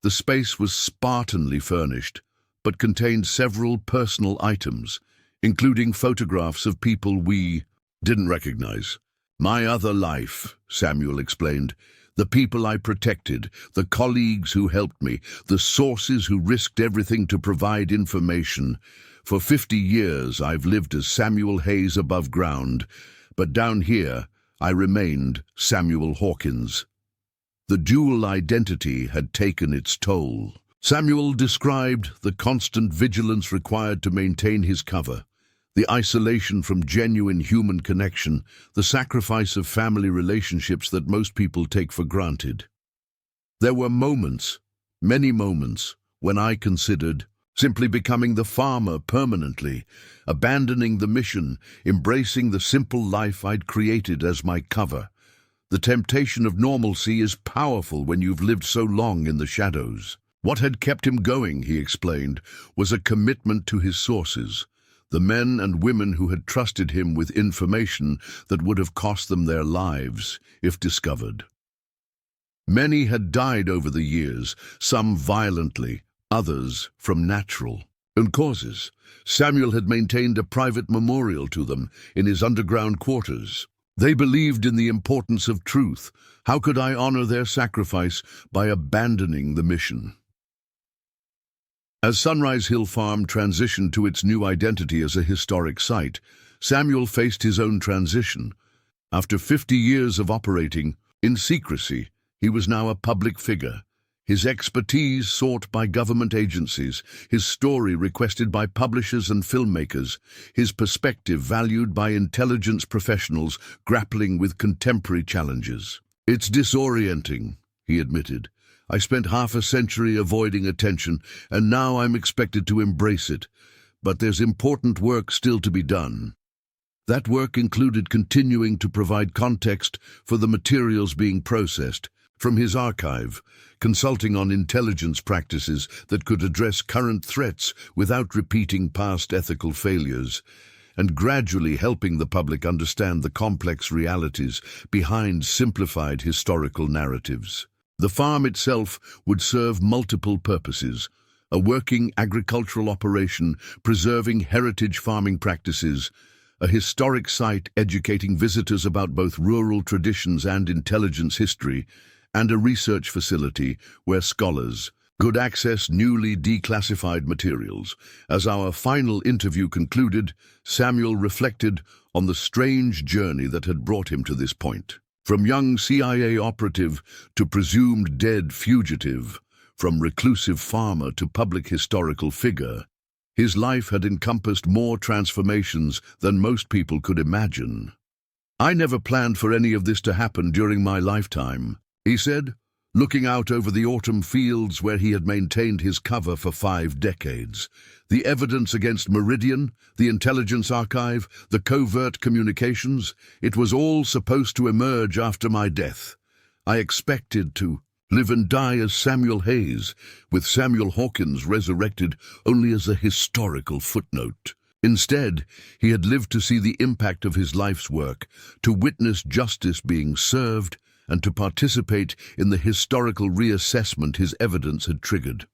The space was spartanly furnished, but contained several personal items, including photographs of people we didn't recognize. My other life, Samuel explained. The people I protected, the colleagues who helped me, the sources who risked everything to provide information. For 50 years I've lived as Samuel Hayes above ground, but down here I remained Samuel Hawkins. The dual identity had taken its toll. Samuel described the constant vigilance required to maintain his cover, the isolation from genuine human connection, the sacrifice of family relationships that most people take for granted. There were moments, many moments, when I considered simply becoming the farmer permanently, abandoning the mission, embracing the simple life I'd created as my cover. The temptation of normalcy is powerful when you've lived so long in the shadows. What had kept him going, he explained, was a commitment to his sources, the men and women who had trusted him with information that would have cost them their lives if discovered. Many had died over the years, some violently, others from natural causes. Samuel had maintained a private memorial to them in his underground quarters. They believed in the importance of truth. How could I honor their sacrifice by abandoning the mission? As Sunrise Hill Farm transitioned to its new identity as a historic site, Samuel faced his own transition. After 50 years of operating in secrecy, he was now a public figure. His expertise sought by government agencies, his story requested by publishers and filmmakers, his perspective valued by intelligence professionals grappling with contemporary challenges. It's disorienting, he admitted. I spent half a century avoiding attention, and now I'm expected to embrace it. But there's important work still to be done. That work included continuing to provide context for the materials being processed from his archive, consulting on intelligence practices that could address current threats without repeating past ethical failures, and gradually helping the public understand the complex realities behind simplified historical narratives. The farm itself would serve multiple purposes: a working agricultural operation preserving heritage farming practices, a historic site educating visitors about both rural traditions and intelligence history, and a research facility where scholars could access newly declassified materials. As our final interview concluded, Samuel reflected on the strange journey that had brought him to this point. From young CIA operative to presumed dead fugitive, from reclusive farmer to public historical figure, his life had encompassed more transformations than most people could imagine. "I never planned for any of this to happen during my lifetime," he said, looking out over the autumn fields where he had maintained his cover for 5 decades. The evidence against Meridian, the intelligence archive, the covert communications, it was all supposed to emerge after my death. I expected to live and die as Samuel Hayes, with Samuel Hawkins resurrected only as a historical footnote. Instead, he had lived to see the impact of his life's work, to witness justice being served, and to participate in the historical reassessment his evidence had triggered.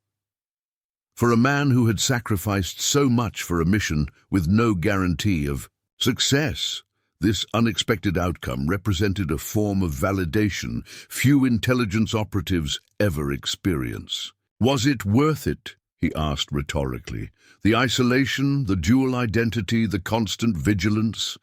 For a man who had sacrificed so much for a mission with no guarantee of success, this unexpected outcome represented a form of validation few intelligence operatives ever experience. "Was it worth it?" he asked rhetorically. "The isolation, the dual identity, the constant vigilance?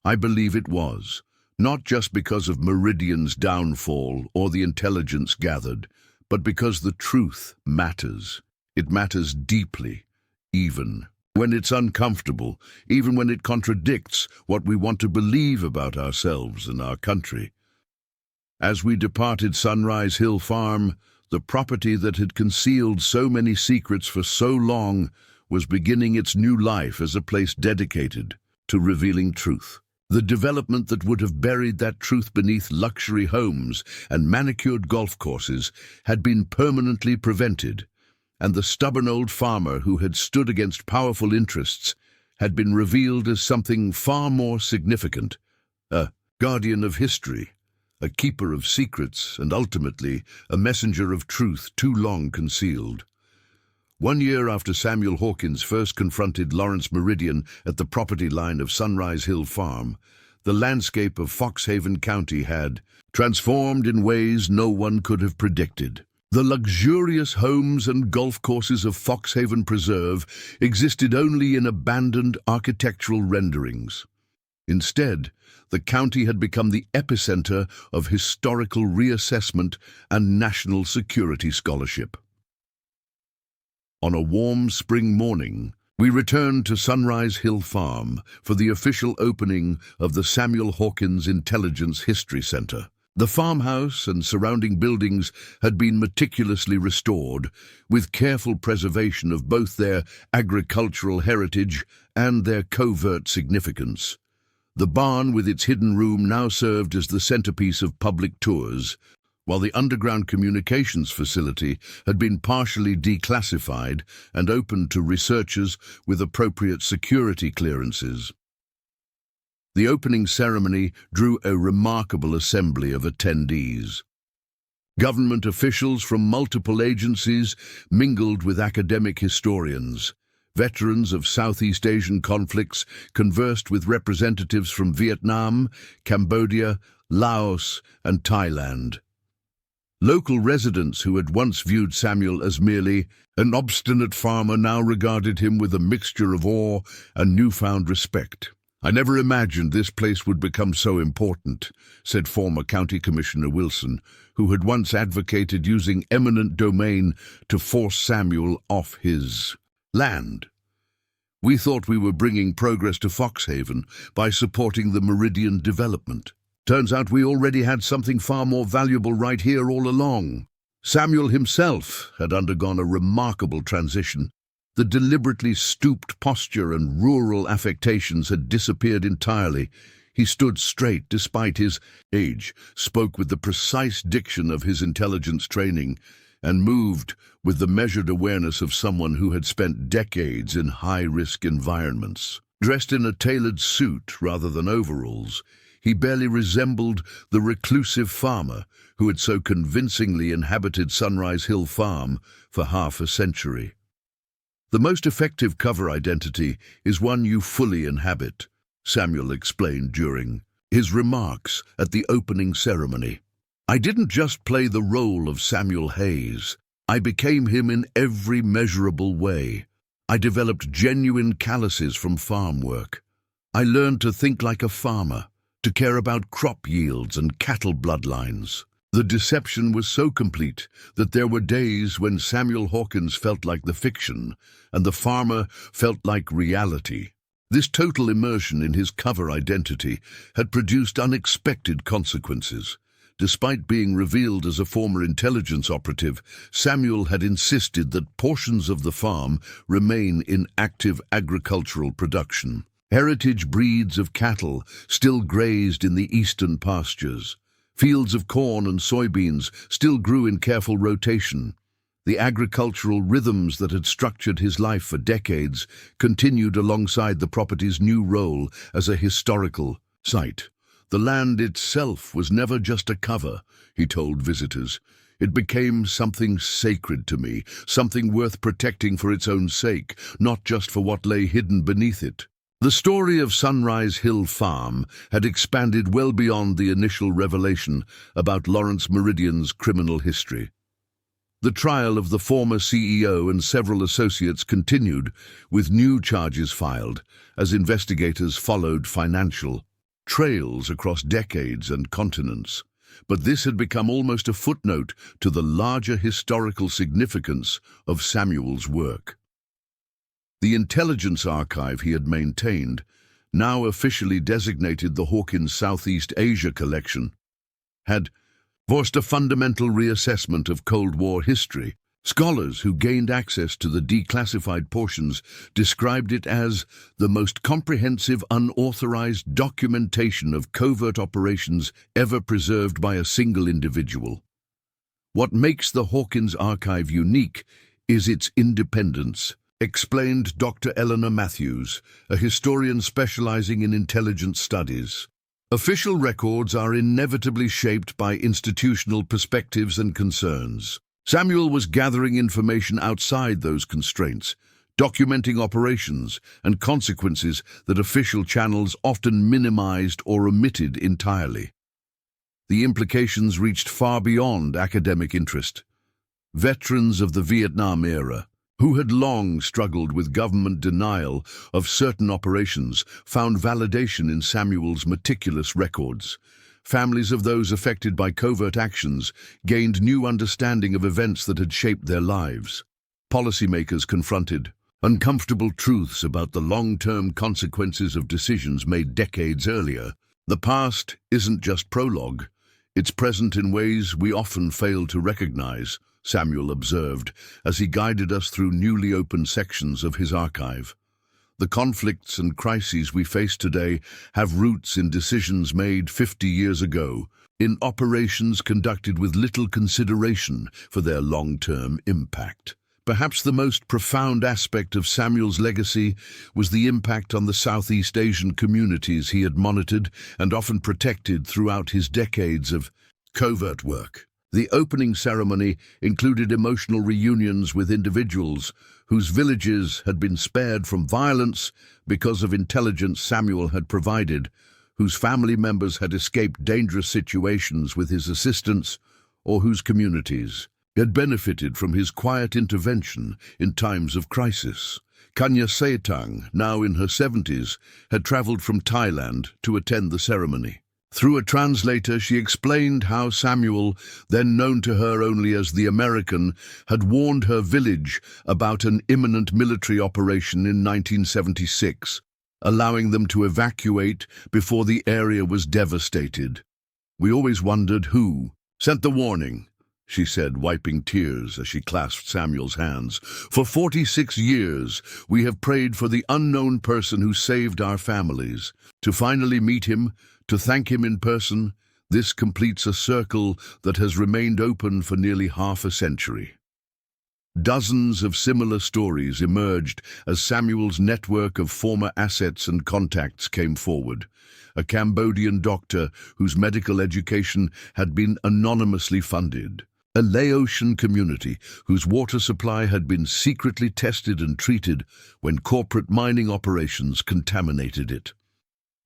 I believe it was. Not just because of Meridian's downfall or the intelligence gathered, but because the truth matters. It matters deeply, even when it's uncomfortable, even when it contradicts what we want to believe about ourselves and our country." As we departed Sunrise Hill Farm, the property that had concealed so many secrets for so long was beginning its new life as a place dedicated to revealing truth. The development that would have buried that truth beneath luxury homes and manicured golf courses had been permanently prevented, and the stubborn old farmer who had stood against powerful interests had been revealed as something far more significant: a guardian of history, a keeper of secrets, and ultimately a messenger of truth too long concealed. 1 year after Samuel Hawkins first confronted Lawrence Meridian at the property line of Sunrise Hill Farm, the landscape of Foxhaven County had transformed in ways no one could have predicted. The luxurious homes and golf courses of Foxhaven Preserve existed only in abandoned architectural renderings. Instead, the county had become the epicenter of historical reassessment and national security scholarship. On a warm spring morning, we returned to Sunrise Hill Farm for the official opening of the Samuel Hawkins Intelligence History Center. The farmhouse and surrounding buildings had been meticulously restored, with careful preservation of both their agricultural heritage and their covert significance. The barn with its hidden room now served as the centerpiece of public tours, while the underground communications facility had been partially declassified and opened to researchers with appropriate security clearances. The opening ceremony drew a remarkable assembly of attendees. Government officials from multiple agencies mingled with academic historians. Veterans of Southeast Asian conflicts conversed with representatives from Vietnam, Cambodia, Laos, and Thailand. Local residents who had once viewed Samuel as merely an obstinate farmer now regarded him with a mixture of awe and newfound respect. "I never imagined this place would become so important," said former County Commissioner Wilson, who had once advocated using eminent domain to force Samuel off his land. "We thought we were bringing progress to Foxhaven by supporting the Meridian Development. Turns out we already had something far more valuable right here all along." Samuel himself had undergone a remarkable transition. The deliberately stooped posture and rural affectations had disappeared entirely. He stood straight despite his age, spoke with the precise diction of his intelligence training, and moved with the measured awareness of someone who had spent decades in high-risk environments. Dressed in a tailored suit rather than overalls, he barely resembled the reclusive farmer who had so convincingly inhabited Sunrise Hill Farm for half a century. "The most effective cover identity is one you fully inhabit," Samuel explained during his remarks at the opening ceremony. "I didn't just play the role of Samuel Hayes. I became him in every measurable way. I developed genuine calluses from farm work. I learned to think like a farmer, to care about crop yields and cattle bloodlines. The deception was so complete that there were days when Samuel Hawkins felt like the fiction and the farmer felt like reality. This total immersion in his cover identity had produced unexpected consequences. Despite being revealed as a former intelligence operative, Samuel had insisted that portions of the farm remain in active agricultural production. Heritage breeds of cattle still grazed in the eastern pastures. Fields of corn and soybeans still grew in careful rotation. The agricultural rhythms that had structured his life for decades continued alongside the property's new role as a historical site. "The land itself was never just a cover," he told visitors. "It became something sacred to me, something worth protecting for its own sake, not just for what lay hidden beneath it." The story of Sunrise Hill Farm had expanded well beyond the initial revelation about Lawrence Meridian's criminal history. The trial of the former CEO and several associates continued, with new charges filed, as investigators followed financial trails across decades and continents. But this had become almost a footnote to the larger historical significance of Samuel's work. The intelligence archive he had maintained, now officially designated the Hawkins Southeast Asia Collection, had forced a fundamental reassessment of Cold War history. Scholars who gained access to the declassified portions described it as the most comprehensive unauthorized documentation of covert operations ever preserved by a single individual. What makes the Hawkins archive unique is its independence, explained Dr. Eleanor Matthews, a historian specializing in intelligence studies. Official records are inevitably shaped by institutional perspectives and concerns. Samuel was gathering information outside those constraints, documenting operations and consequences that official channels often minimized or omitted entirely. The implications reached far beyond academic interest. Veterans of the Vietnam era, who had long struggled with government denial of certain operations, found validation in Samuel's meticulous records. Families of those affected by covert actions gained new understanding of events that had shaped their lives. Policymakers confronted uncomfortable truths about the long-term consequences of decisions made decades earlier. The past isn't just prologue. It's present in ways we often fail to recognize, Samuel observed, as he guided us through newly opened sections of his archive. The conflicts and crises we face today have roots in decisions made 50 years ago, in operations conducted with little consideration for their long-term impact. Perhaps the most profound aspect of Samuel's legacy was the impact on the Southeast Asian communities he had monitored and often protected throughout his decades of covert work. The opening ceremony included emotional reunions with individuals whose villages had been spared from violence because of intelligence Samuel had provided, whose family members had escaped dangerous situations with his assistance, or whose communities had benefited from his quiet intervention in times of crisis. Kanya Saetang, now in her 70s, had traveled from Thailand to attend the ceremony. Through a translator, she explained how Samuel, then known to her only as the American, had warned her village about an imminent military operation in 1976, allowing them to evacuate before the area was devastated. "We always wondered who sent the warning," she said, wiping tears as she clasped Samuel's hands. "For 46 years, we have prayed for the unknown person who saved our families. To finally meet him, to thank him in person, this completes a circle that has remained open for nearly half a century." Dozens of similar stories emerged as Samuel's network of former assets and contacts came forward. A Cambodian doctor whose medical education had been anonymously funded. A Laotian community whose water supply had been secretly tested and treated when corporate mining operations contaminated it.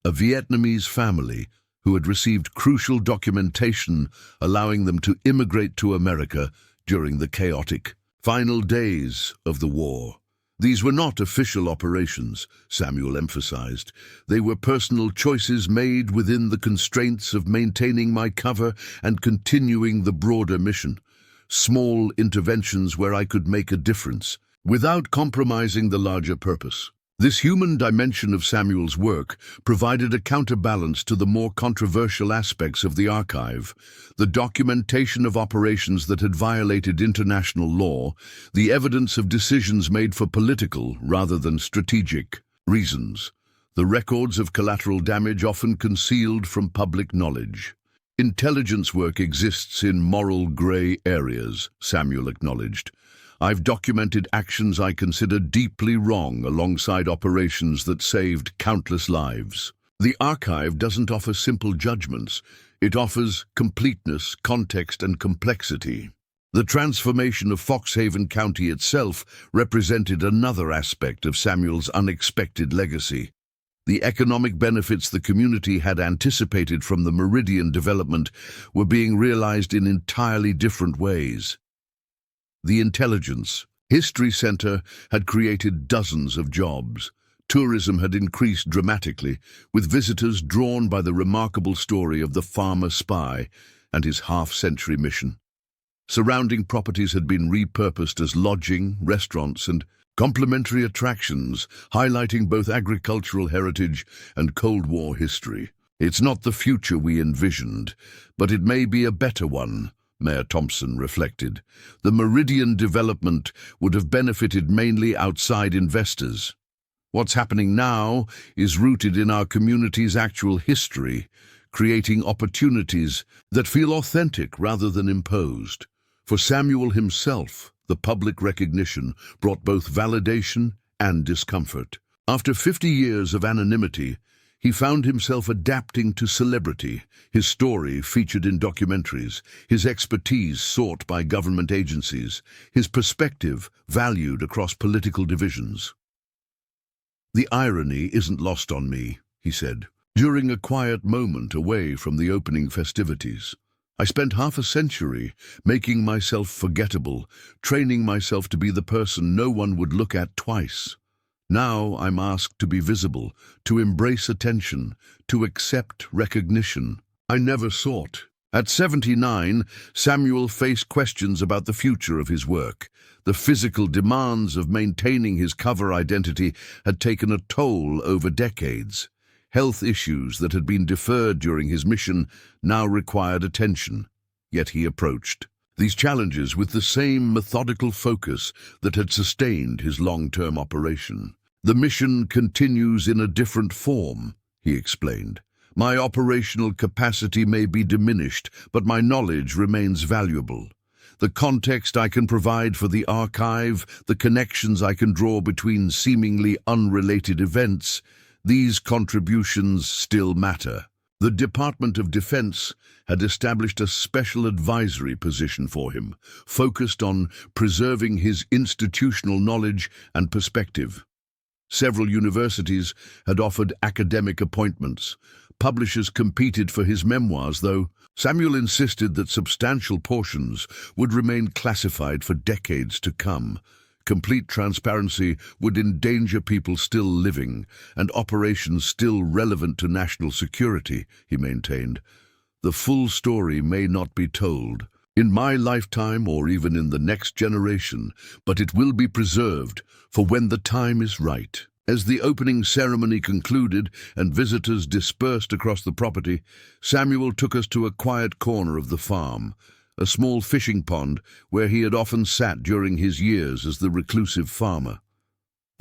A Vietnamese family who had received crucial documentation allowing them to immigrate to America during the chaotic final days of the war. These were not official operations, Samuel emphasized. They were personal choices made within the constraints of maintaining my cover and continuing the broader mission. Small interventions where I could make a difference, without compromising the larger purpose. This human dimension of Samuel's work provided a counterbalance to the more controversial aspects of the archive, the documentation of operations that had violated international law, the evidence of decisions made for political rather than strategic reasons, the records of collateral damage often concealed from public knowledge. Intelligence work exists in moral gray areas, Samuel acknowledged. I've documented actions I consider deeply wrong alongside operations that saved countless lives. The archive doesn't offer simple judgments. It offers completeness, context, and complexity. The transformation of Foxhaven County itself represented another aspect of Samuel's unexpected legacy. The economic benefits the community had anticipated from the Meridian development were being realized in entirely different ways. The Intelligence History Center had created dozens of jobs. Tourism had increased dramatically, with visitors drawn by the remarkable story of the farmer spy and his half-century mission. Surrounding properties had been repurposed as lodging, restaurants, and complementary attractions, highlighting both agricultural heritage and Cold War history. It's not the future we envisioned, but it may be a better one, Mayor Thompson reflected. The Meridian development would have benefited mainly outside investors. What's happening now is rooted in our community's actual history, creating opportunities that feel authentic rather than imposed. For Samuel himself, the public recognition brought both validation and discomfort. After 50 years of anonymity, he found himself adapting to celebrity, his story featured in documentaries, his expertise sought by government agencies, his perspective valued across political divisions. "The irony isn't lost on me," he said, during a quiet moment away from the opening festivities. "I spent half a century making myself forgettable, training myself to be the person no one would look at twice. Now I'm asked to be visible, to embrace attention, to accept recognition I never sought." At 79, Samuel faced questions about the future of his work. The physical demands of maintaining his cover identity had taken a toll over decades. Health issues that had been deferred during his mission now required attention, yet he approached these challenges with the same methodical focus that had sustained his long-term operation. "The mission continues in a different form," he explained. "My operational capacity may be diminished, but my knowledge remains valuable. The context I can provide for the archive, the connections I can draw between seemingly unrelated events, these contributions still matter." The Department of Defense had established a special advisory position for him, focused on preserving his institutional knowledge and perspective. Several universities had offered academic appointments. Publishers competed for his memoirs, though Samuel insisted that substantial portions would remain classified for decades to come. Complete transparency would endanger people still living and operations still relevant to national security, he maintained. "The full story may not be told in my lifetime or even in the next generation, but it will be preserved for when the time is right." As the opening ceremony concluded and visitors dispersed across the property, Samuel took us to a quiet corner of the farm, a small fishing pond where he had often sat during his years as the reclusive farmer.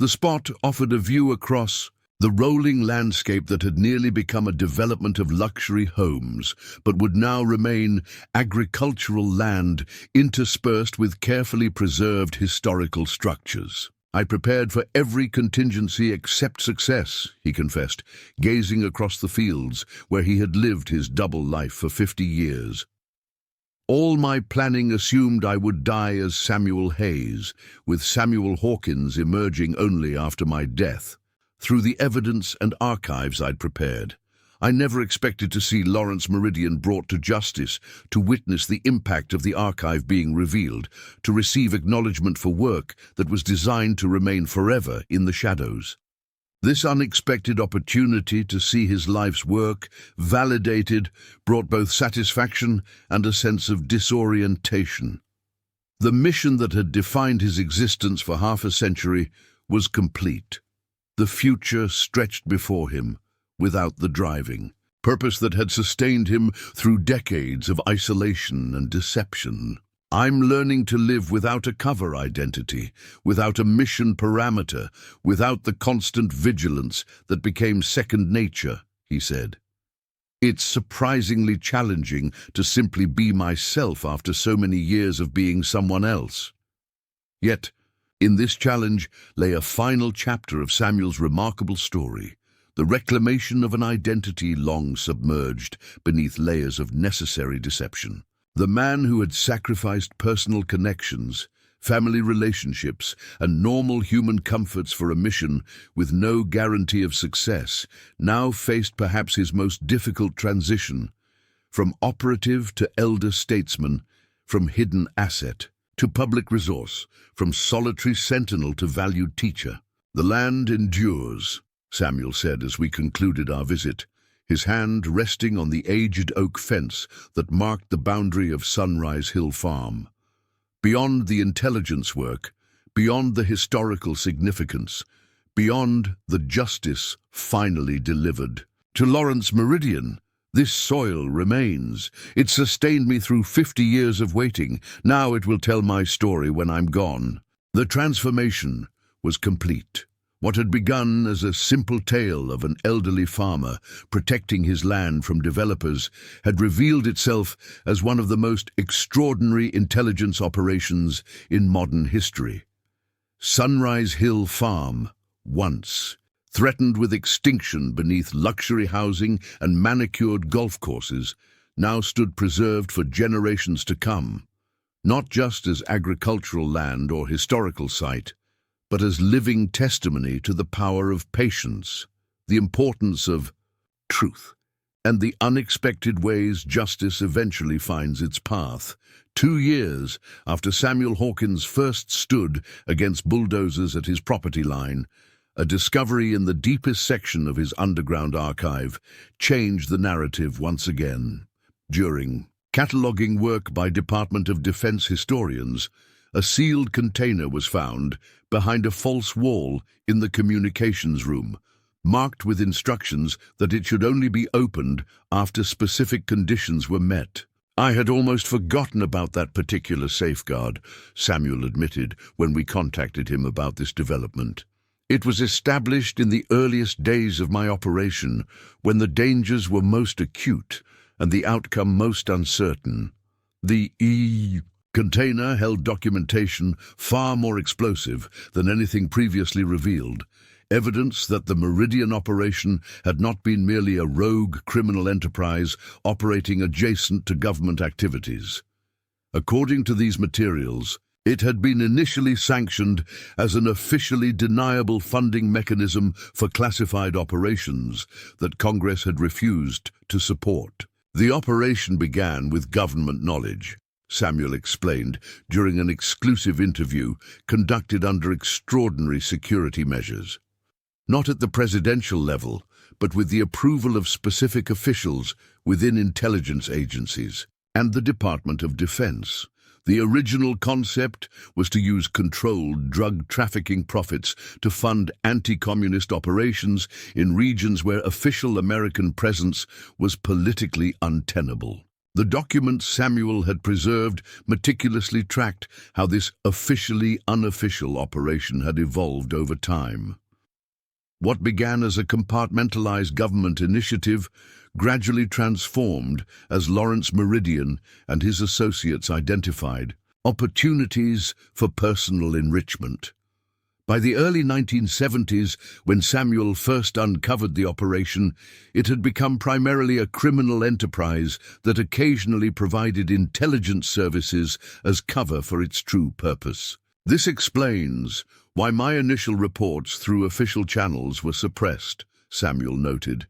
The spot offered a view across The rolling landscape that had nearly become a development of luxury homes, but would now remain agricultural land interspersed with carefully preserved historical structures. "I prepared for every contingency except success," he confessed, gazing across the fields where he had lived his double life for 50 years. "All my planning assumed I would die as Samuel Hayes, with Samuel Hawkins emerging only after my death. Through the evidence and archives I'd prepared, I never expected to see Lawrence Meridian brought to justice, to witness the impact of the archive being revealed, to receive acknowledgement for work that was designed to remain forever in the shadows. This unexpected opportunity to see his life's work validated brought both satisfaction and a sense of disorientation. The mission that had defined his existence for half a century was complete. The future stretched before him, without the driving purpose that had sustained him through decades of isolation and deception. "I'm learning to live without a cover identity, without a mission parameter, without the constant vigilance that became second nature," he said. "It's surprisingly challenging to simply be myself after so many years of being someone else." Yet, in this challenge lay a final chapter of Samuel's remarkable story, the reclamation of an identity long submerged beneath layers of necessary deception. The man who had sacrificed personal connections, family relationships, and normal human comforts for a mission with no guarantee of success, now faced perhaps his most difficult transition, from operative to elder statesman, from hidden asset to public resource, from solitary sentinel to valued teacher. "The land endures," Samuel said as we concluded our visit, his hand resting on the aged oak fence that marked the boundary of Sunrise Hill Farm. Beyond the intelligence work, beyond the historical significance, beyond the justice finally delivered. "To Lawrence Meridian, this soil remains. It sustained me through 50 years of waiting. Now it will tell my story when I'm gone." The transformation was complete. What had begun as a simple tale of an elderly farmer protecting his land from developers had revealed itself as one of the most extraordinary intelligence operations in modern history. Sunrise Hill Farm, once threatened with extinction beneath luxury housing and manicured golf courses, now stood preserved for generations to come, not just as agricultural land or historical site, but as living testimony to the power of patience, the importance of truth, and the unexpected ways justice eventually finds its path. 2 years after Samuel Hawkins first stood against bulldozers at his property line, a discovery in the deepest section of his underground archive changed the narrative once again. During cataloging work by Department of Defense historians, a sealed container was found behind a false wall in the communications room, marked with instructions that it should only be opened after specific conditions were met. "I had almost forgotten about that particular safeguard," Samuel admitted when we contacted him about this development. "It was established in the earliest days of my operation, when the dangers were most acute and the outcome most uncertain. The container held documentation far more explosive than anything previously revealed, evidence that the Meridian operation had not been merely a rogue criminal enterprise operating adjacent to government activities. According to these materials, it had been initially sanctioned as an officially deniable funding mechanism for classified operations that Congress had refused to support. The operation began with government knowledge," Samuel explained during an exclusive interview conducted under extraordinary security measures. "Not at the presidential level, but with the approval of specific officials within intelligence agencies and the Department of Defense. The original concept was to use controlled drug trafficking profits to fund anti-communist operations in regions where official American presence was politically untenable. The documents Samuel had preserved meticulously tracked how this officially unofficial operation had evolved over time. What began as a compartmentalized government initiative gradually transformed as Lawrence Meridian and his associates identified opportunities for personal enrichment. By the early 1970s, when Samuel first uncovered the operation, it had become primarily a criminal enterprise that occasionally provided intelligence services as cover for its true purpose. This explains why my initial reports through official channels were suppressed, Samuel noted.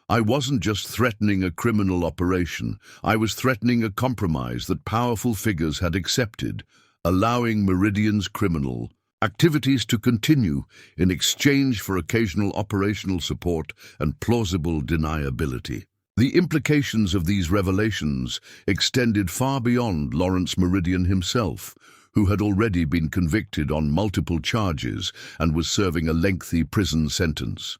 I wasn't just threatening a criminal operation, I was threatening a compromise that powerful figures had accepted, allowing Meridian's criminal activities to continue in exchange for occasional operational support and plausible deniability. The implications of these revelations extended far beyond Lawrence Meridian himself, who had already been convicted on multiple charges and was serving a lengthy prison sentence.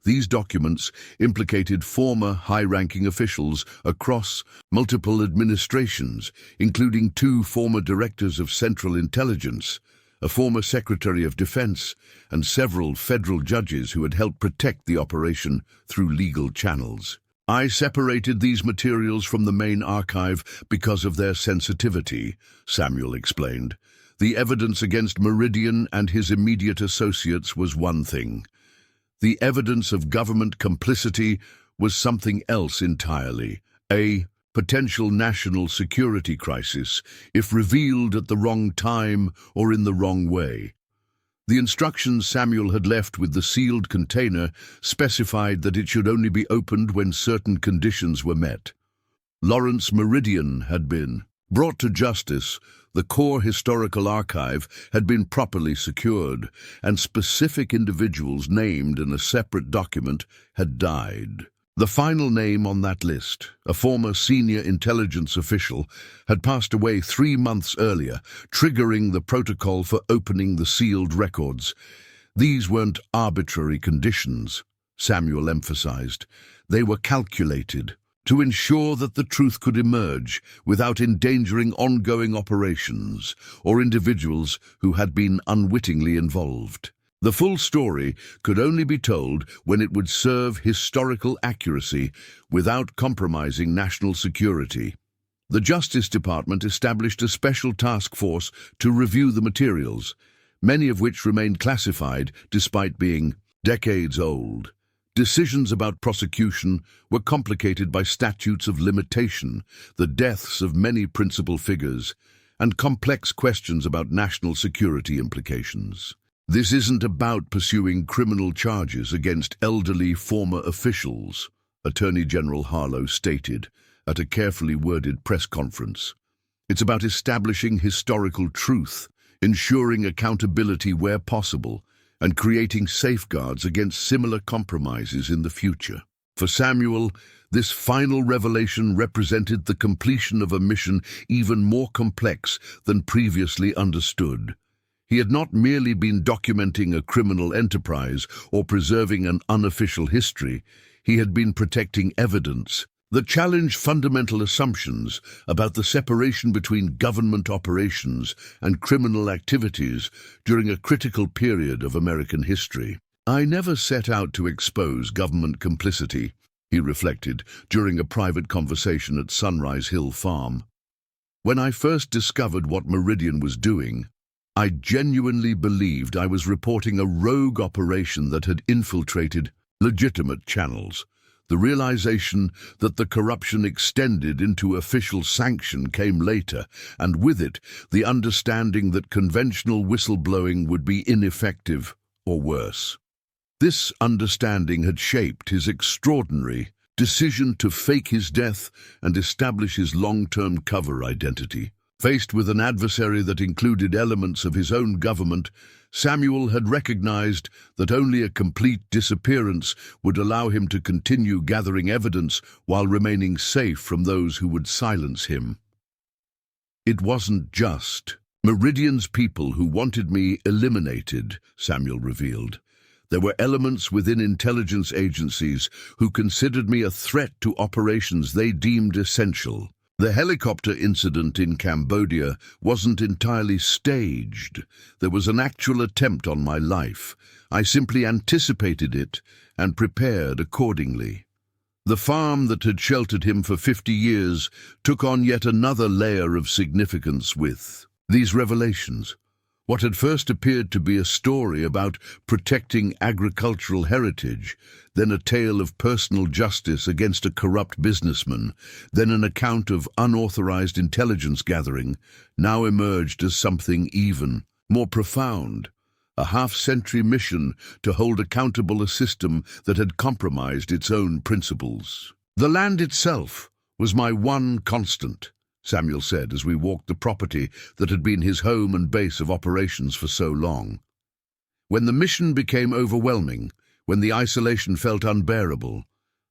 These documents implicated former high-ranking officials across multiple administrations, including 2 former directors of Central Intelligence, a former Secretary of Defense, and several federal judges who had helped protect the operation through legal channels. I separated these materials from the main archive because of their sensitivity, Samuel explained. The evidence against Meridian and his immediate associates was one thing. The evidence of government complicity was something else entirely, a potential national security crisis if revealed at the wrong time or in the wrong way. The instructions Samuel had left with the sealed container specified that it should only be opened when certain conditions were met. Lawrence Meridian had been brought to justice, the core historical archive had been properly secured, and specific individuals named in a separate document had died. The final name on that list, a former senior intelligence official, had passed away 3 months earlier, triggering the protocol for opening the sealed records. These weren't arbitrary conditions, Samuel emphasized. They were calculated to ensure that the truth could emerge without endangering ongoing operations or individuals who had been unwittingly involved. The full story could only be told when it would serve historical accuracy without compromising national security. The Justice Department established a special task force to review the materials, many of which remained classified despite being decades old. Decisions about prosecution were complicated by statutes of limitation, the deaths of many principal figures, and complex questions about national security implications. This isn't about pursuing criminal charges against elderly former officials, Attorney General Harlow stated at a carefully worded press conference. It's about establishing historical truth, ensuring accountability where possible, and creating safeguards against similar compromises in the future. For Samuel, this final revelation represented the completion of a mission even more complex than previously understood. He had not merely been documenting a criminal enterprise or preserving an unofficial history, he had been protecting evidence that challenged fundamental assumptions about the separation between government operations and criminal activities during a critical period of American history. I never set out to expose government complicity, he reflected during a private conversation at Sunrise Hill Farm. When I first discovered what Meridian was doing, I genuinely believed I was reporting a rogue operation that had infiltrated legitimate channels. The realization that the corruption extended into official sanction came later, and with it, the understanding that conventional whistleblowing would be ineffective or worse. This understanding had shaped his extraordinary decision to fake his death and establish his long-term cover identity. Faced with an adversary that included elements of his own government, Samuel had recognized that only a complete disappearance would allow him to continue gathering evidence while remaining safe from those who would silence him. It wasn't just Meridian's people who wanted me eliminated, Samuel revealed. There were elements within intelligence agencies who considered me a threat to operations they deemed essential. The helicopter incident in Cambodia wasn't entirely staged. There was an actual attempt on my life. I simply anticipated it and prepared accordingly. The farm that had sheltered him for 50 years took on yet another layer of significance with these revelations. What had first appeared to be a story about protecting agricultural heritage, then a tale of personal justice against a corrupt businessman, then an account of unauthorized intelligence gathering, now emerged as something even more profound. A half-century mission to hold accountable a system that had compromised its own principles. The land itself was my one constant, Samuel said as we walked the property that had been his home and base of operations for so long. When the mission became overwhelming, when the isolation felt unbearable,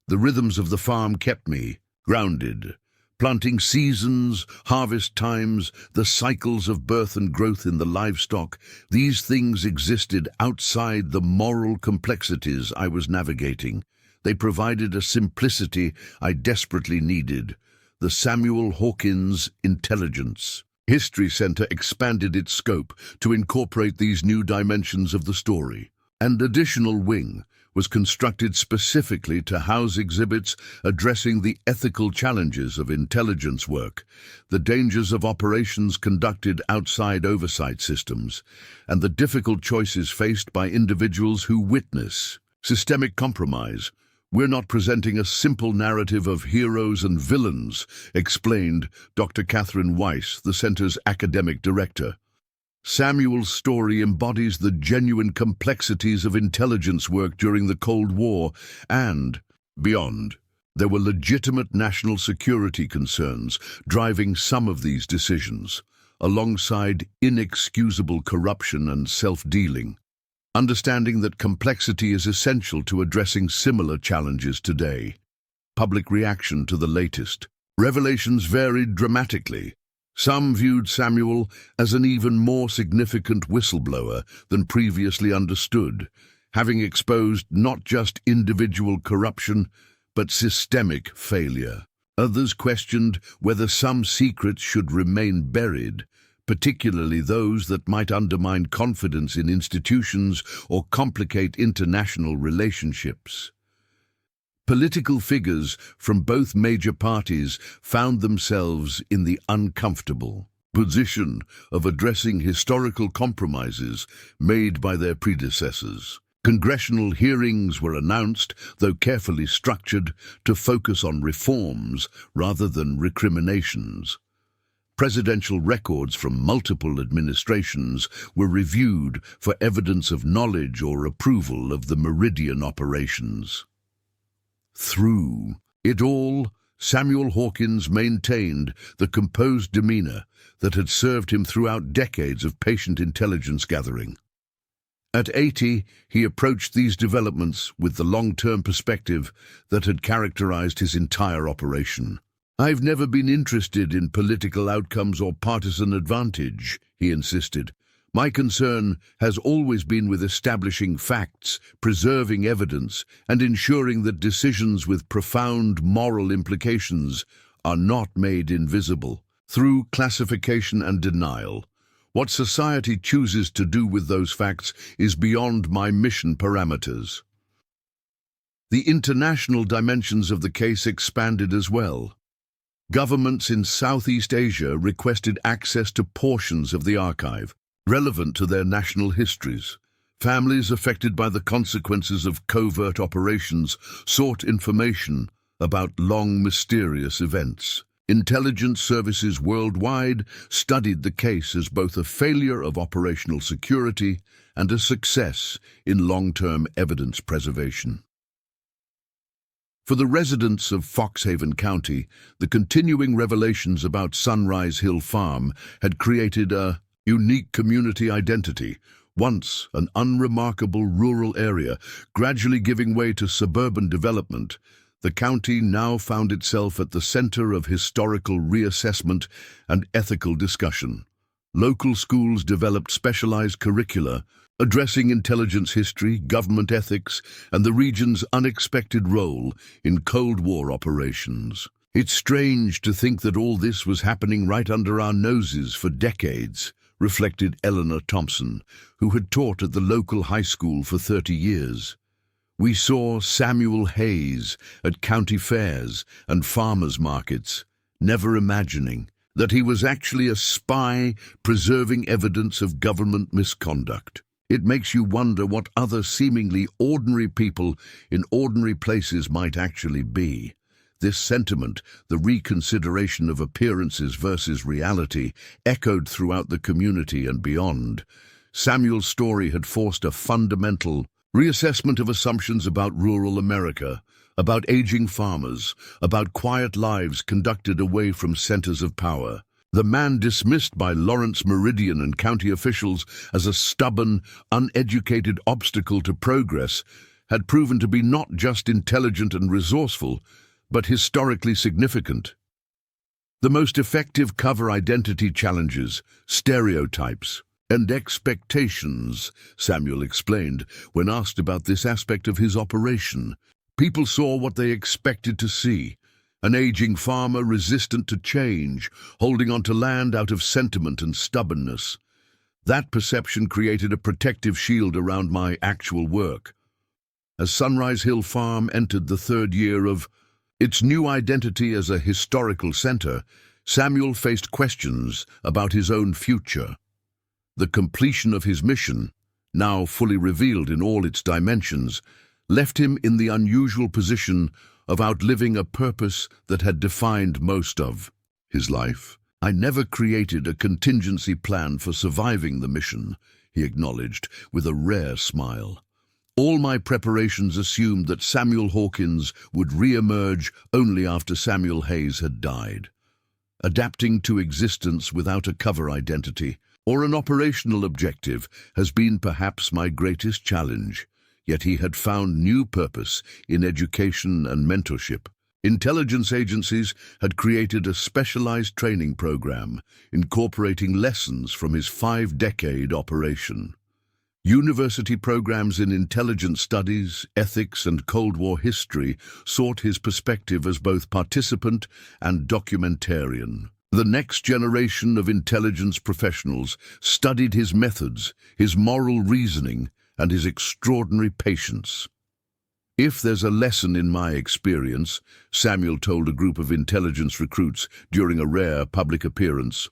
the rhythms of the farm kept me grounded. Planting seasons, harvest times, the cycles of birth and growth in the livestock, these things existed outside the moral complexities I was navigating. They provided a simplicity I desperately needed. The Samuel Hawkins Intelligence History Center expanded its scope to incorporate these new dimensions of the story. An additional wing was constructed specifically to house exhibits addressing the ethical challenges of intelligence work, the dangers of operations conducted outside oversight systems, and the difficult choices faced by individuals who witness systemic compromise. "We're not presenting a simple narrative of heroes and villains," explained Dr. Catherine Weiss, the center's academic director. Samuel's story embodies the genuine complexities of intelligence work during the Cold War and beyond. There were legitimate national security concerns driving some of these decisions, alongside inexcusable corruption and self-dealing. Understanding that complexity is essential to addressing similar challenges today. Public reaction to the latest revelations varied dramatically. Some viewed Samuel as an even more significant whistleblower than previously understood, having exposed not just individual corruption, but systemic failure. Others questioned whether some secrets should remain buried, particularly those that might undermine confidence in institutions or complicate international relationships. Political figures from both major parties found themselves in the uncomfortable position of addressing historical compromises made by their predecessors. Congressional hearings were announced, though carefully structured, to focus on reforms rather than recriminations. Presidential records from multiple administrations were reviewed for evidence of knowledge or approval of the Meridian operations. Through it all, Samuel Hawkins maintained the composed demeanor that had served him throughout decades of patient intelligence gathering. At 80, he approached these developments with the long-term perspective that had characterized his entire operation. "I've never been interested in political outcomes or partisan advantage," he insisted. "My concern has always been with establishing facts, preserving evidence, and ensuring that decisions with profound moral implications are not made invisible through classification and denial. What society chooses to do with those facts is beyond my mission parameters." The international dimensions of the case expanded as well. Governments in Southeast Asia requested access to portions of the archive relevant to their national histories. Families affected by the consequences of covert operations sought information about long, mysterious events. Intelligence services worldwide studied the case as both a failure of operational security and a success in long-term evidence preservation. For the residents of Foxhaven County, the continuing revelations about Sunrise Hill Farm had created a unique community identity. Once an unremarkable rural area, gradually giving way to suburban development, the county now found itself at the center of historical reassessment and ethical discussion. Local schools developed specialized curricula addressing intelligence history, government ethics, and the region's unexpected role in Cold War operations. It's strange to think that all this was happening right under our noses for decades, reflected Eleanor Thompson, who had taught at the local high school for 30 years. We saw Samuel Hayes at county fairs and farmers' markets, never imagining that he was actually a spy preserving evidence of government misconduct. It makes you wonder what other seemingly ordinary people in ordinary places might actually be. This sentiment, the reconsideration of appearances versus reality, echoed throughout the community and beyond. Samuel's story had forced a fundamental reassessment of assumptions about rural America, about aging farmers, about quiet lives conducted away from centers of power. The man dismissed by Lawrence, Meridian, and county officials as a stubborn, uneducated obstacle to progress had proven to be not just intelligent and resourceful, but historically significant. The most effective cover identity challenges, stereotypes, and expectations, Samuel explained when asked about this aspect of his operation. People saw what they expected to see: an aging farmer resistant to change, holding on to land out of sentiment and stubbornness. That perception created a protective shield around my actual work. As Sunrise Hill Farm entered the third year of its new identity as a historical center, Samuel faced questions about his own future. The completion of his mission, now fully revealed in all its dimensions, left him in the unusual position of outliving a purpose that had defined most of his life. "I never created a contingency plan for surviving the mission," he acknowledged with a rare smile. "All my preparations assumed that Samuel Hawkins would re-emerge only after Samuel Hayes had died. Adapting to existence without a cover identity or an operational objective has been perhaps my greatest challenge." Yet he had found new purpose in education and mentorship. Intelligence agencies had created a specialized training program, incorporating lessons from his 5-decade operation. University programs in intelligence studies, ethics, and Cold War history sought his perspective as both participant and documentarian. The next generation of intelligence professionals studied his methods, his moral reasoning, and his extraordinary patience. "If there's a lesson in my experience," Samuel told a group of intelligence recruits during a rare public appearance,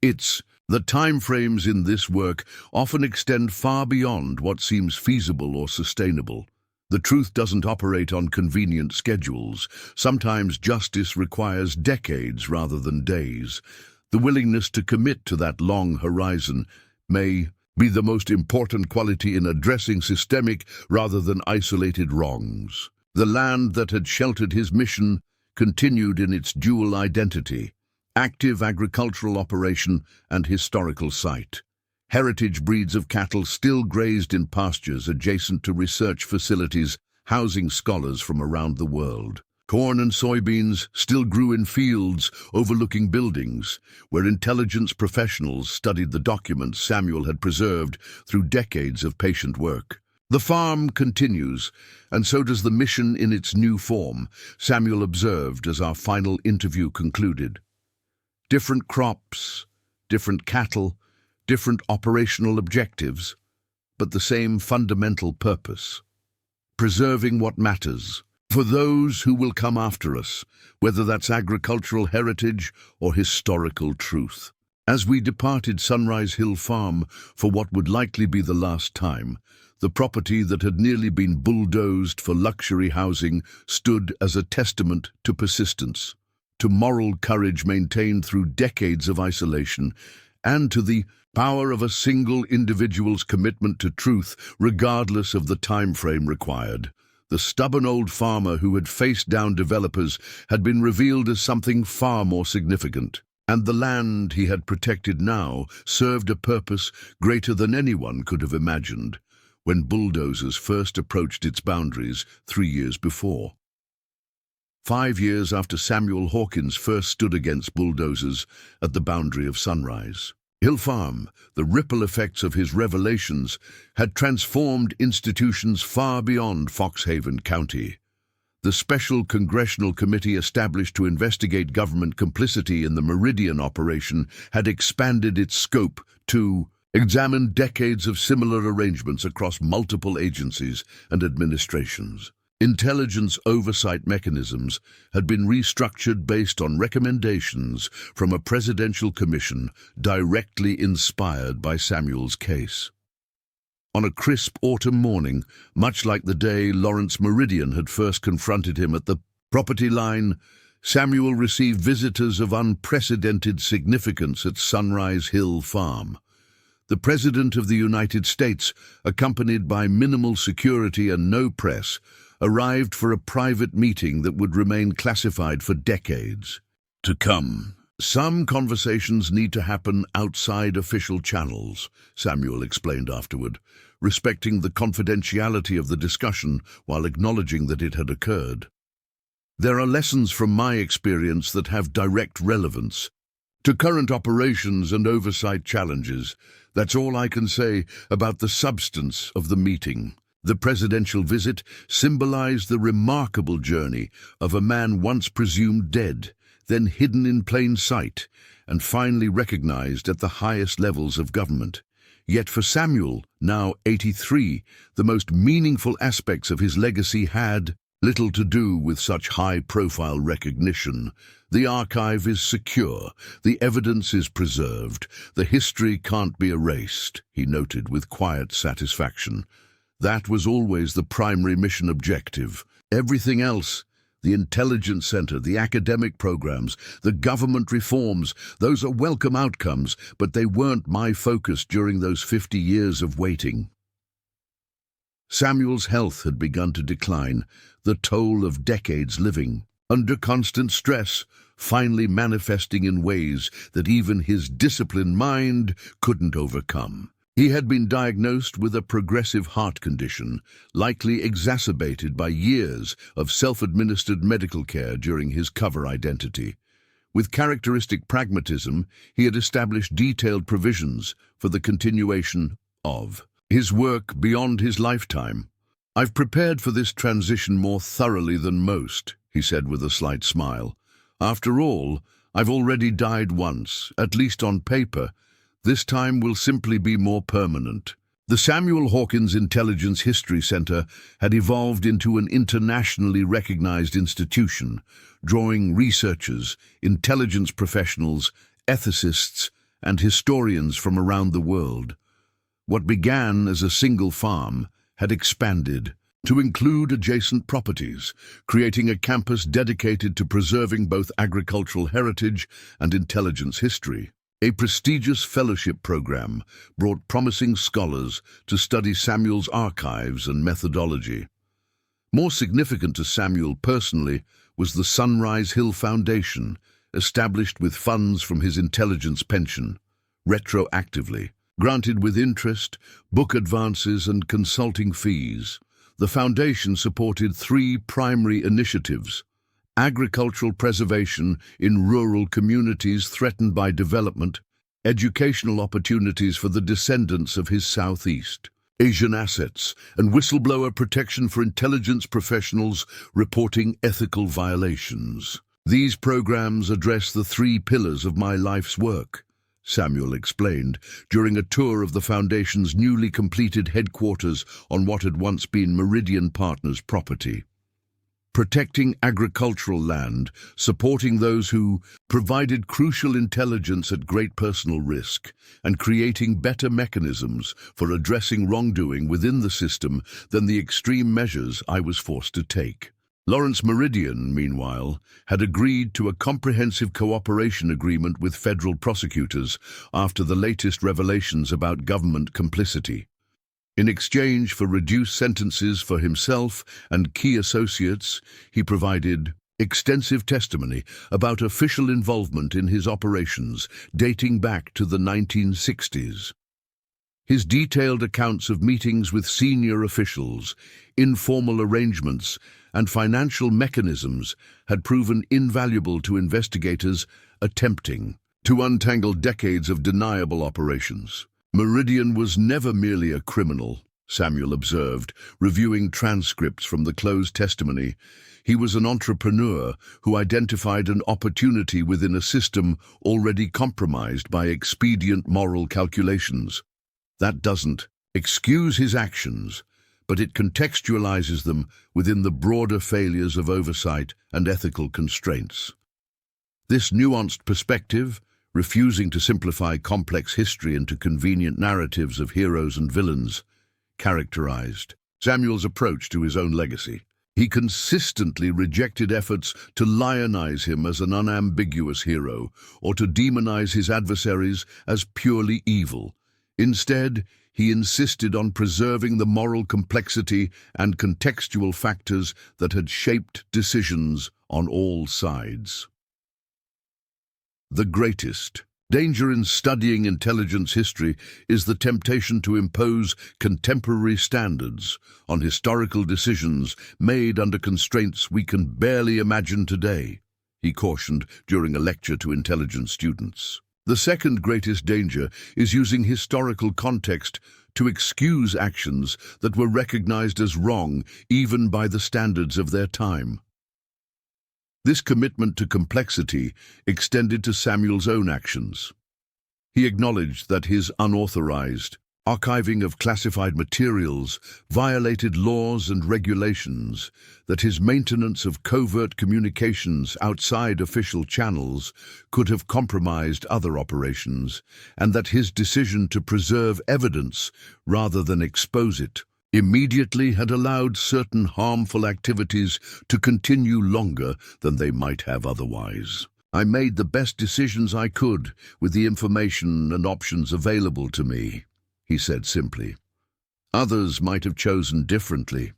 "it's the time frames in this work often extend far beyond what seems feasible or sustainable. The truth doesn't operate on convenient schedules. Sometimes justice requires decades rather than days. The willingness to commit to that long horizon may be the most important quality in addressing systemic rather than isolated wrongs." The land that had sheltered his mission continued in its dual identity: active agricultural operation and historical site. Heritage breeds of cattle still grazed in pastures adjacent to research facilities housing scholars from around the world. Corn and soybeans still grew in fields overlooking buildings, where intelligence professionals studied the documents Samuel had preserved through decades of patient work. "The farm continues, and so does the mission in its new form," Samuel observed as our final interview concluded. "Different crops, different cattle, different operational objectives, but the same fundamental purpose: preserving what matters for those who will come after us, whether that's agricultural heritage or historical truth." As we departed Sunrise Hill Farm for what would likely be the last time, the property that had nearly been bulldozed for luxury housing stood as a testament to persistence, to moral courage maintained through decades of isolation, and to the power of a single individual's commitment to truth regardless of the time frame required. The stubborn old farmer who had faced down developers had been revealed as something far more significant, and the land he had protected now served a purpose greater than anyone could have imagined when bulldozers first approached its boundaries 3 years before. 5 years after Samuel Hawkins first stood against bulldozers at the boundary of Sunrise Hill Farm, the ripple effects of his revelations had transformed institutions far beyond Foxhaven County. The special congressional committee established to investigate government complicity in the Meridian operation had expanded its scope to examine decades of similar arrangements across multiple agencies and administrations. Intelligence oversight mechanisms had been restructured based on recommendations from a presidential commission directly inspired by Samuel's case. On a crisp autumn morning, much like the day Lawrence Meridian had first confronted him at the property line, Samuel received visitors of unprecedented significance at Sunrise Hill Farm. The President of the United States, accompanied by minimal security and no press, arrived for a private meeting that would remain classified for decades to come. Some conversations need to happen outside official channels, Samuel explained afterward, respecting the confidentiality of the discussion while acknowledging that it had occurred. There are lessons from my experience that have direct relevance to current operations and oversight challenges. That's all I can say about the substance of the meeting. The presidential visit symbolized the remarkable journey of a man once presumed dead, then hidden in plain sight, and finally recognized at the highest levels of government. Yet for Samuel, now 83, the most meaningful aspects of his legacy had little to do with such high-profile recognition. The archive is secure, the evidence is preserved, the history can't be erased, he noted with quiet satisfaction. That was always the primary mission objective. Everything else, the intelligence center, the academic programs, the government reforms, those are welcome outcomes, but they weren't my focus during those 50 years of waiting. Samuel's health had begun to decline, the toll of decades living under constant stress, finally manifesting in ways that even his disciplined mind couldn't overcome. He had been diagnosed with a progressive heart condition, likely exacerbated by years of self-administered medical care during his cover identity. With characteristic pragmatism, he had established detailed provisions for the continuation of his work beyond his lifetime. "I've prepared for this transition more thoroughly than most," he said with a slight smile. "After all, I've already died once, at least on paper. This time will simply be more permanent." The Samuel Hawkins Intelligence History Center had evolved into an internationally recognized institution, drawing researchers, intelligence professionals, ethicists, and historians from around the world. What began as a single farm had expanded to include adjacent properties, creating a campus dedicated to preserving both agricultural heritage and intelligence history. A prestigious fellowship program brought promising scholars to study Samuel's archives and methodology. More significant to Samuel personally was the Sunrise Hill Foundation, established with funds from his intelligence pension, retroactively. Granted with interest, book advances, and consulting fees, the foundation supported three primary initiatives: agricultural preservation in rural communities threatened by development, educational opportunities for the descendants of his Southeast Asian assets, and whistleblower protection for intelligence professionals reporting ethical violations. "These programs address the three pillars of my life's work," Samuel explained during a tour of the Foundation's newly completed headquarters on what had once been Meridian Partners property. Protecting agricultural land, supporting those who provided crucial intelligence at great personal risk, and creating better mechanisms for addressing wrongdoing within the system than the extreme measures I was forced to take. Lawrence Meridian, meanwhile, had agreed to a comprehensive cooperation agreement with federal prosecutors after the latest revelations about government complicity. In exchange for reduced sentences for himself and key associates, he provided extensive testimony about official involvement in his operations dating back to the 1960s. His detailed accounts of meetings with senior officials, informal arrangements, and financial mechanisms had proven invaluable to investigators attempting to untangle decades of deniable operations. Meridian was never merely a criminal. Samuel observed, reviewing transcripts from the closed testimony. He was an entrepreneur who identified an opportunity within a system already compromised by expedient moral calculations. That doesn't excuse his actions, but it contextualizes them within the broader failures of oversight and ethical constraints. This nuanced perspective, refusing to simplify complex history into convenient narratives of heroes and villains, characterized Samuel's approach to his own legacy. He consistently rejected efforts to lionize him as an unambiguous hero or to demonize his adversaries as purely evil. Instead, he insisted on preserving the moral complexity and contextual factors that had shaped decisions on all sides. The greatest danger in studying intelligence history is the temptation to impose contemporary standards on historical decisions made under constraints we can barely imagine today, he cautioned during a lecture to intelligence students. The second greatest danger is using historical context to excuse actions that were recognized as wrong even by the standards of their time. This commitment to complexity extended to Samuel's own actions. He acknowledged that his unauthorized archiving of classified materials violated laws and regulations, that his maintenance of covert communications outside official channels could have compromised other operations, and that his decision to preserve evidence rather than expose it immediately had allowed certain harmful activities to continue longer than they might have otherwise. I made the best decisions I could with the information and options available to me, he said simply. Others might have chosen differently.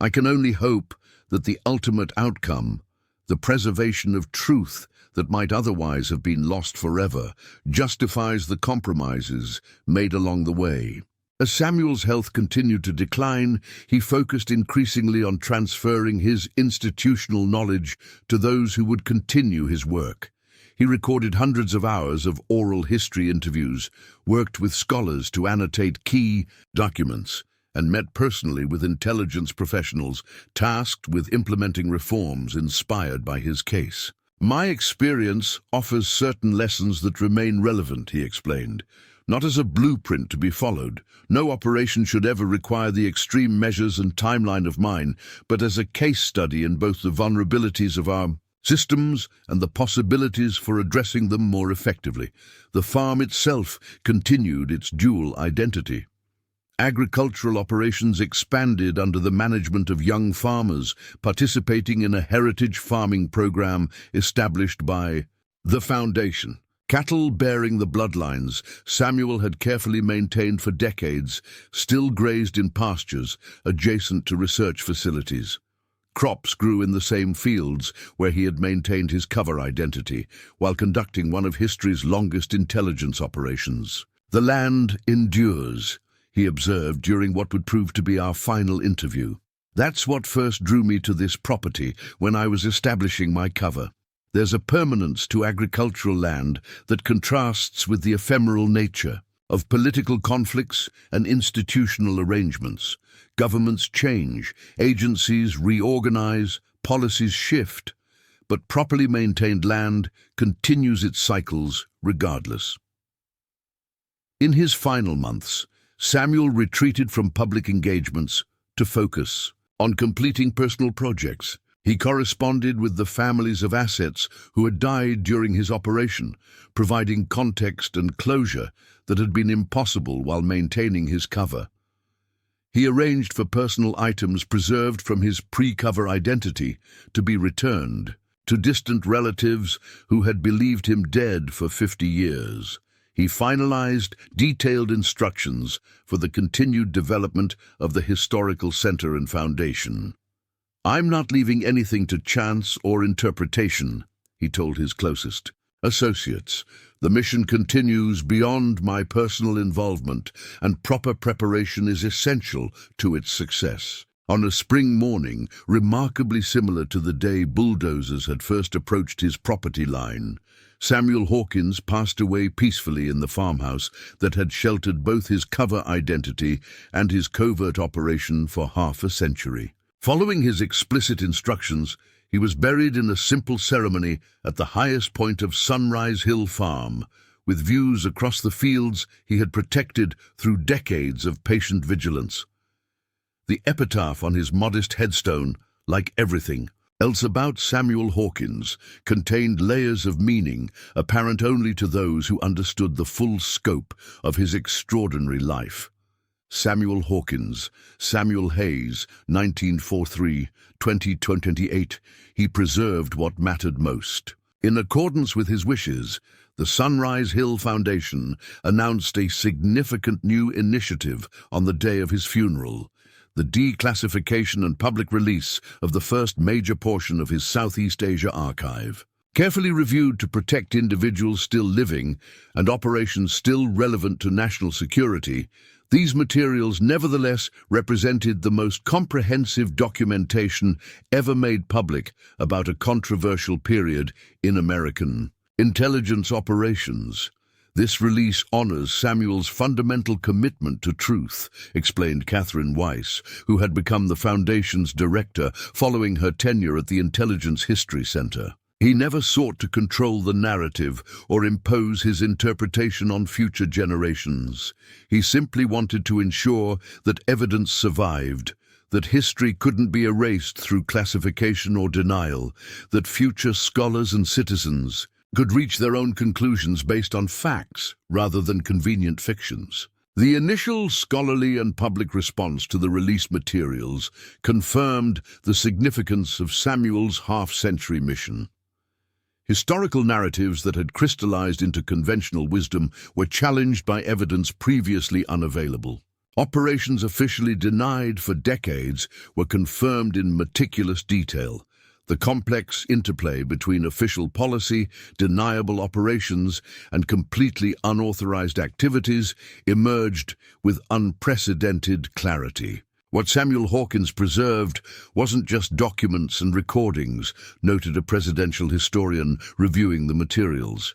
I can only hope that the ultimate outcome, the preservation of truth that might otherwise have been lost forever, justifies the compromises made along the way. As Samuel's health continued to decline, he focused increasingly on transferring his institutional knowledge to those who would continue his work. He recorded hundreds of hours of oral history interviews, worked with scholars to annotate key documents, and met personally with intelligence professionals tasked with implementing reforms inspired by his case. My experience offers certain lessons that remain relevant, he explained. Not as a blueprint to be followed. No operation should ever require the extreme measures and timeline of mine, but as a case study in both the vulnerabilities of our systems and the possibilities for addressing them more effectively. The farm itself continued its dual identity. Agricultural operations expanded under the management of young farmers, participating in a heritage farming program established by the Foundation. Cattle bearing the bloodlines Samuel had carefully maintained for decades still grazed in pastures adjacent to research facilities. Crops grew in the same fields where he had maintained his cover identity while conducting one of history's longest intelligence operations. The land endures, he observed during what would prove to be our final interview. That's what first drew me to this property when I was establishing my cover. There's a permanence to agricultural land that contrasts with the ephemeral nature of political conflicts and institutional arrangements. Governments change, agencies reorganize, policies shift, but properly maintained land continues its cycles regardless. In his final months, Samuel retreated from public engagements to focus on completing personal projects. He corresponded with the families of assets who had died during his operation, providing context and closure that had been impossible while maintaining his cover. He arranged for personal items preserved from his pre-cover identity to be returned to distant relatives who had believed him dead for 50 years. He finalized detailed instructions for the continued development of the historical center and foundation. I'm not leaving anything to chance or interpretation, he told his closest associates. The mission continues beyond my personal involvement, and proper preparation is essential to its success. On a spring morning, remarkably similar to the day Bulldozers had first approached his property line, Samuel Hawkins passed away peacefully in the farmhouse that had sheltered both his cover identity and his covert operation for half a century. Following his explicit instructions, he was buried in a simple ceremony at the highest point of Sunrise Hill Farm, with views across the fields he had protected through decades of patient vigilance. The epitaph on his modest headstone, like everything else about Samuel Hawkins, contained layers of meaning apparent only to those who understood the full scope of his extraordinary life. Samuel Hawkins, Samuel Hayes, 1943-2028, he preserved what mattered most. In accordance with his wishes, the Sunrise Hill Foundation announced a significant new initiative on the day of his funeral: the declassification and public release of the first major portion of his Southeast Asia archive. Carefully reviewed to protect individuals still living and operations still relevant to national security, these materials nevertheless represented the most comprehensive documentation ever made public about a controversial period in American intelligence operations. This release honors Samuel's fundamental commitment to truth, explained Catherine Weiss, who had become the Foundation's director following her tenure at the Intelligence History Center. He never sought to control the narrative or impose his interpretation on future generations. He simply wanted to ensure that evidence survived, that history couldn't be erased through classification or denial, that future scholars and citizens could reach their own conclusions based on facts rather than convenient fictions. The initial scholarly and public response to the released materials confirmed the significance of Samuel's half-century mission. Historical narratives that had crystallized into conventional wisdom were challenged by evidence previously unavailable. Operations officially denied for decades were confirmed in meticulous detail. The complex interplay between official policy, deniable operations, and completely unauthorized activities emerged with unprecedented clarity. What Samuel Hawkins preserved wasn't just documents and recordings, noted a presidential historian reviewing the materials.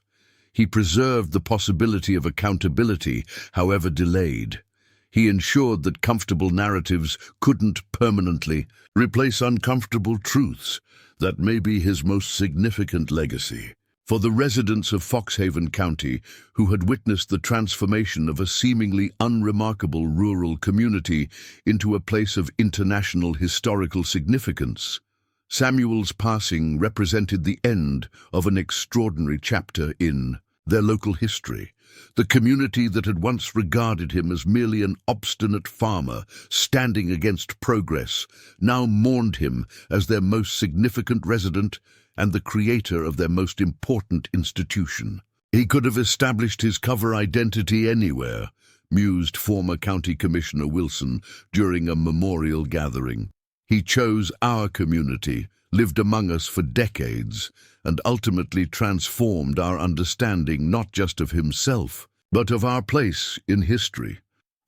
He preserved the possibility of accountability, however delayed. He ensured that comfortable narratives couldn't permanently replace uncomfortable truths. That may be his most significant legacy. For the residents of Foxhaven County, who had witnessed the transformation of a seemingly unremarkable rural community into a place of international historical significance, Samuel's passing represented the end of an extraordinary chapter in their local history. The community that had once regarded him as merely an obstinate farmer standing against progress now mourned him as their most significant resident and the creator of their most important institution. He could have established his cover identity anywhere, mused former County Commissioner Wilson during a memorial gathering. He chose our community, lived among us for decades, and ultimately transformed our understanding not just of himself, but of our place in history.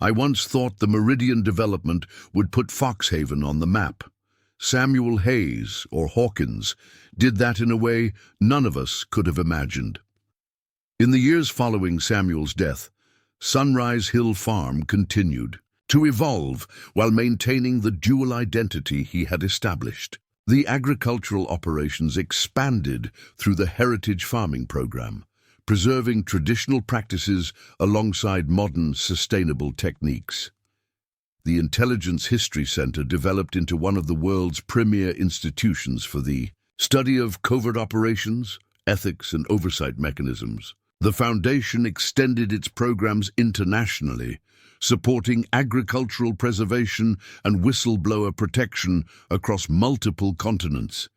I once thought the Meridian Development would put Foxhaven on the map. Samuel Hayes, or Hawkins, did that in a way none of us could have imagined. In the years following Samuel's death, Sunrise Hill Farm continued to evolve while maintaining the dual identity he had established. The agricultural operations expanded through the heritage farming program, preserving traditional practices alongside modern sustainable techniques. The Intelligence History Center developed into one of the world's premier institutions for the study of covert operations, ethics, and oversight mechanisms. The Foundation extended its programs internationally, supporting agricultural preservation and whistleblower protection across multiple continents.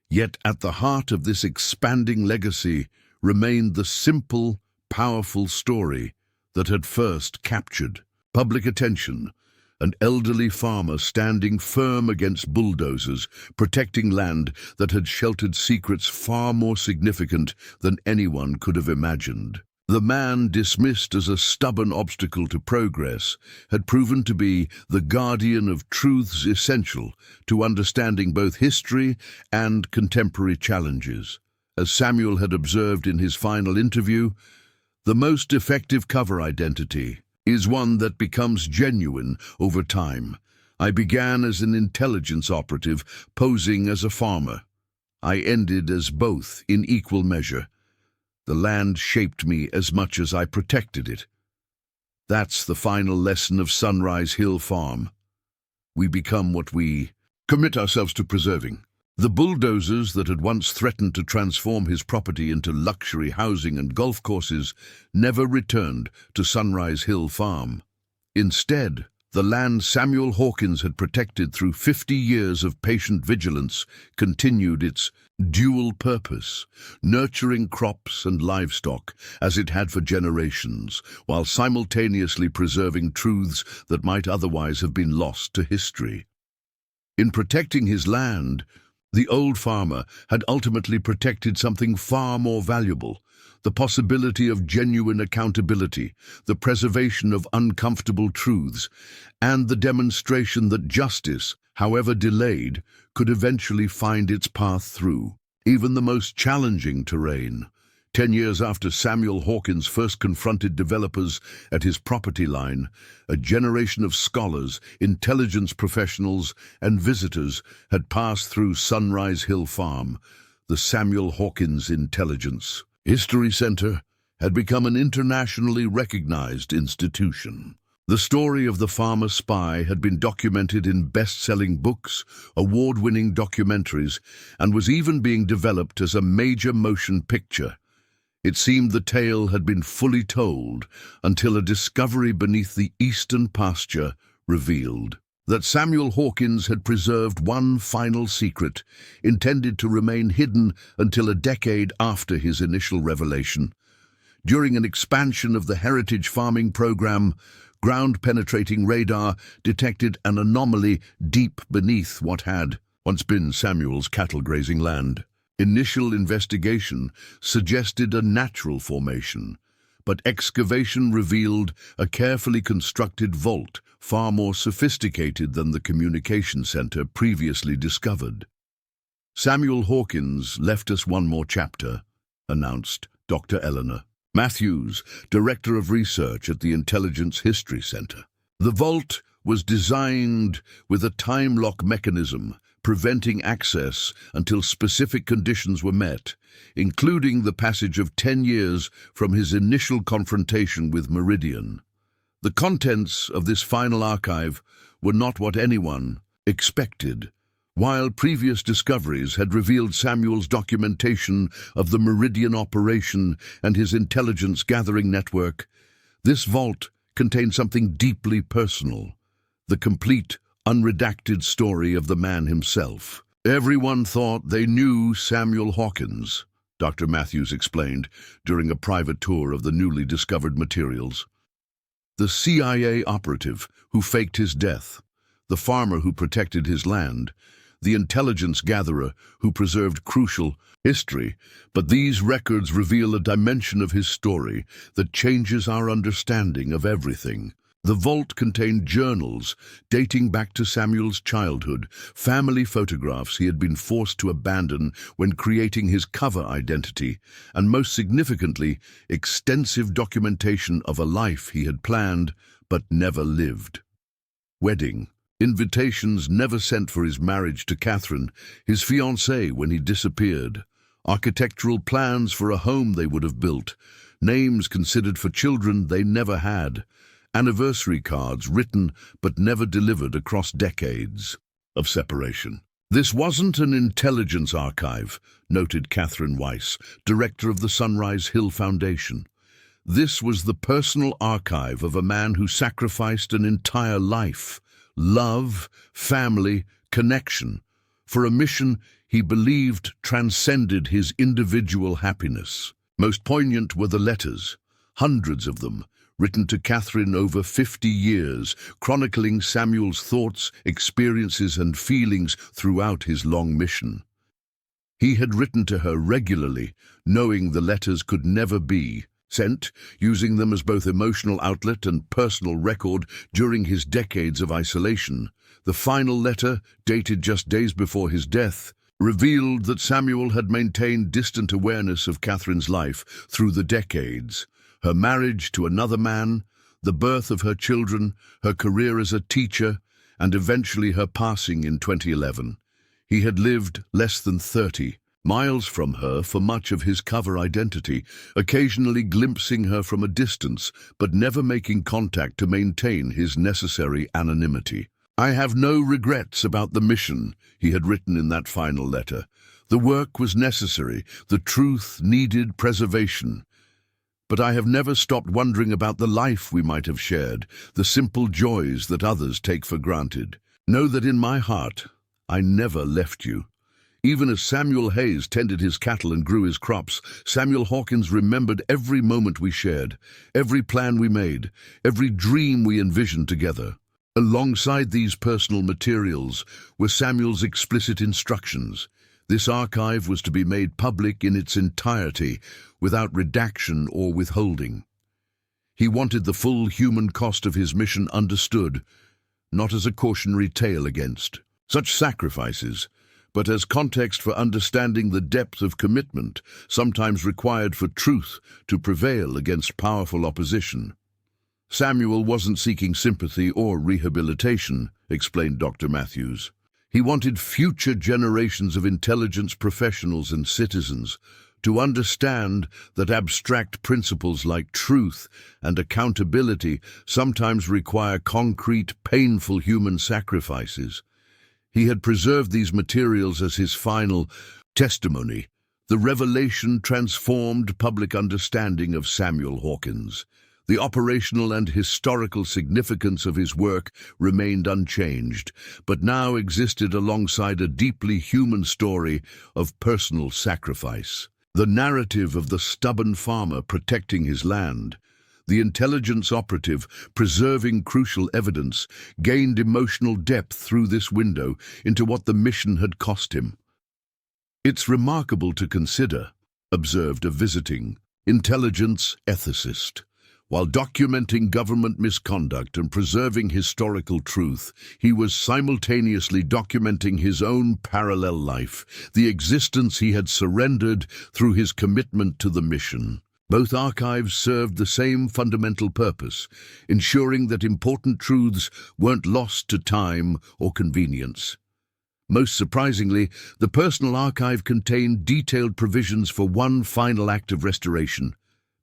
Yet at the heart of this expanding legacy remained the simple, powerful story that had first captured public attention: an elderly farmer standing firm against bulldozers, protecting land that had sheltered secrets far more significant than anyone could have imagined. The man, dismissed as a stubborn obstacle to progress, had proven to be the guardian of truths essential to understanding both history and contemporary challenges. As Samuel had observed in his final interview, the most effective cover identity is one that becomes genuine over time. I began as an intelligence operative, posing as a farmer. I ended as both in equal measure. The land shaped me as much as I protected it. That's the final lesson of Sunrise Hill Farm. We become what we commit ourselves to preserving. The bulldozers that had once threatened to transform his property into luxury housing and golf courses never returned to Sunrise Hill Farm. Instead, the land Samuel Hawkins had protected through 50 years of patient vigilance continued its dual purpose, nurturing crops and livestock as it had for generations, while simultaneously preserving truths that might otherwise have been lost to history. In protecting his land, the old farmer had ultimately protected something far more valuable: the possibility of genuine accountability, the preservation of uncomfortable truths, and the demonstration that justice, however delayed, could eventually find its path through even the most challenging terrain. 10 years after Samuel Hawkins first confronted developers at his property line, a generation of scholars, intelligence professionals, and visitors had passed through Sunrise Hill Farm. The Samuel Hawkins Intelligence History Center had become an internationally recognized institution. The story of the farmer spy had been documented in best-selling books, award-winning documentaries, and was even being developed as a major motion picture. It seemed the tale had been fully told until a discovery beneath the eastern pasture revealed that Samuel Hawkins had preserved one final secret, intended to remain hidden until a decade after his initial revelation. During an expansion of the heritage farming program, ground-penetrating radar detected an anomaly deep beneath what had once been Samuel's cattle-grazing land. Initial investigation suggested a natural formation, but excavation revealed a carefully constructed vault far more sophisticated than the communication center previously discovered. "Samuel Hawkins left us one more chapter," announced Dr. Eleanor Matthews, Director of Research at the Intelligence History Center. The vault was designed with a time lock mechanism, preventing access until specific conditions were met, including the passage of 10 years from his initial confrontation with Meridian. The contents of this final archive were not what anyone expected. While previous discoveries had revealed Samuel's documentation of the Meridian operation and his intelligence-gathering network, this vault contained something deeply personal: the complete, unredacted story of the man himself. "Everyone thought they knew Samuel Hawkins," Dr. Matthews explained during a private tour of the newly discovered materials. The CIA operative who faked his death, the farmer who protected his land, the intelligence gatherer who preserved crucial history, but these records reveal a dimension of his story that changes our understanding of everything. The vault contained journals dating back to Samuel's childhood, family photographs he had been forced to abandon when creating his cover identity, and most significantly, extensive documentation of a life he had planned but never lived. Wedding invitations never sent for his marriage to Catherine, his fiancée, when he disappeared. Architectural plans for a home they would have built. Names considered for children they never had. Anniversary cards written but never delivered across decades of separation. "This wasn't an intelligence archive," noted Catherine Weiss, director of the Sunrise Hill Foundation. "This was the personal archive of a man who sacrificed an entire life, love, family, connection, for a mission he believed transcended his individual happiness." Most poignant were the letters, hundreds of them, written to Catherine over 50 years, chronicling Samuel's thoughts, experiences, and feelings throughout his long mission. He had written to her regularly, knowing the letters could never be sent, using them as both emotional outlet and personal record during his decades of isolation. The final letter, dated just days before his death, revealed that Samuel had maintained distant awareness of Catherine's life through the decades, her marriage to another man, the birth of her children, her career as a teacher, and eventually her passing in 2011. He had lived less than 30 miles from her for much of his cover identity, occasionally glimpsing her from a distance, but never making contact to maintain his necessary anonymity. "I have no regrets about the mission," he had written in that final letter. "The work was necessary, the truth needed preservation. But I have never stopped wondering about the life we might have shared, the simple joys that others take for granted. Know that in my heart, I never left you." Even as Samuel Hayes tended his cattle and grew his crops, Samuel Hawkins remembered every moment we shared, every plan we made, every dream we envisioned together. Alongside these personal materials were Samuel's explicit instructions. This archive was to be made public in its entirety, without redaction or withholding. He wanted the full human cost of his mission understood, not as a cautionary tale against such sacrifices, but as context for understanding the depth of commitment sometimes required for truth to prevail against powerful opposition. Samuel wasn't seeking sympathy or rehabilitation, explained Dr. Matthews. He wanted future generations of intelligence professionals and citizens to understand that abstract principles like truth and accountability sometimes require concrete, painful human sacrifices. He had preserved these materials as his final testimony. The revelation transformed public understanding of Samuel Hawkins. The operational and historical significance of his work remained unchanged, but now existed alongside a deeply human story of personal sacrifice. The narrative of the stubborn farmer protecting his land, the intelligence operative preserving crucial evidence, gained emotional depth through this window into what the mission had cost him. "It's remarkable to consider," observed a visiting intelligence ethicist. While documenting government misconduct and preserving historical truth, he was simultaneously documenting his own parallel life, the existence he had surrendered through his commitment to the mission. Both archives served the same fundamental purpose, ensuring that important truths weren't lost to time or convenience. Most surprisingly, the personal archive contained detailed provisions for one final act of restoration.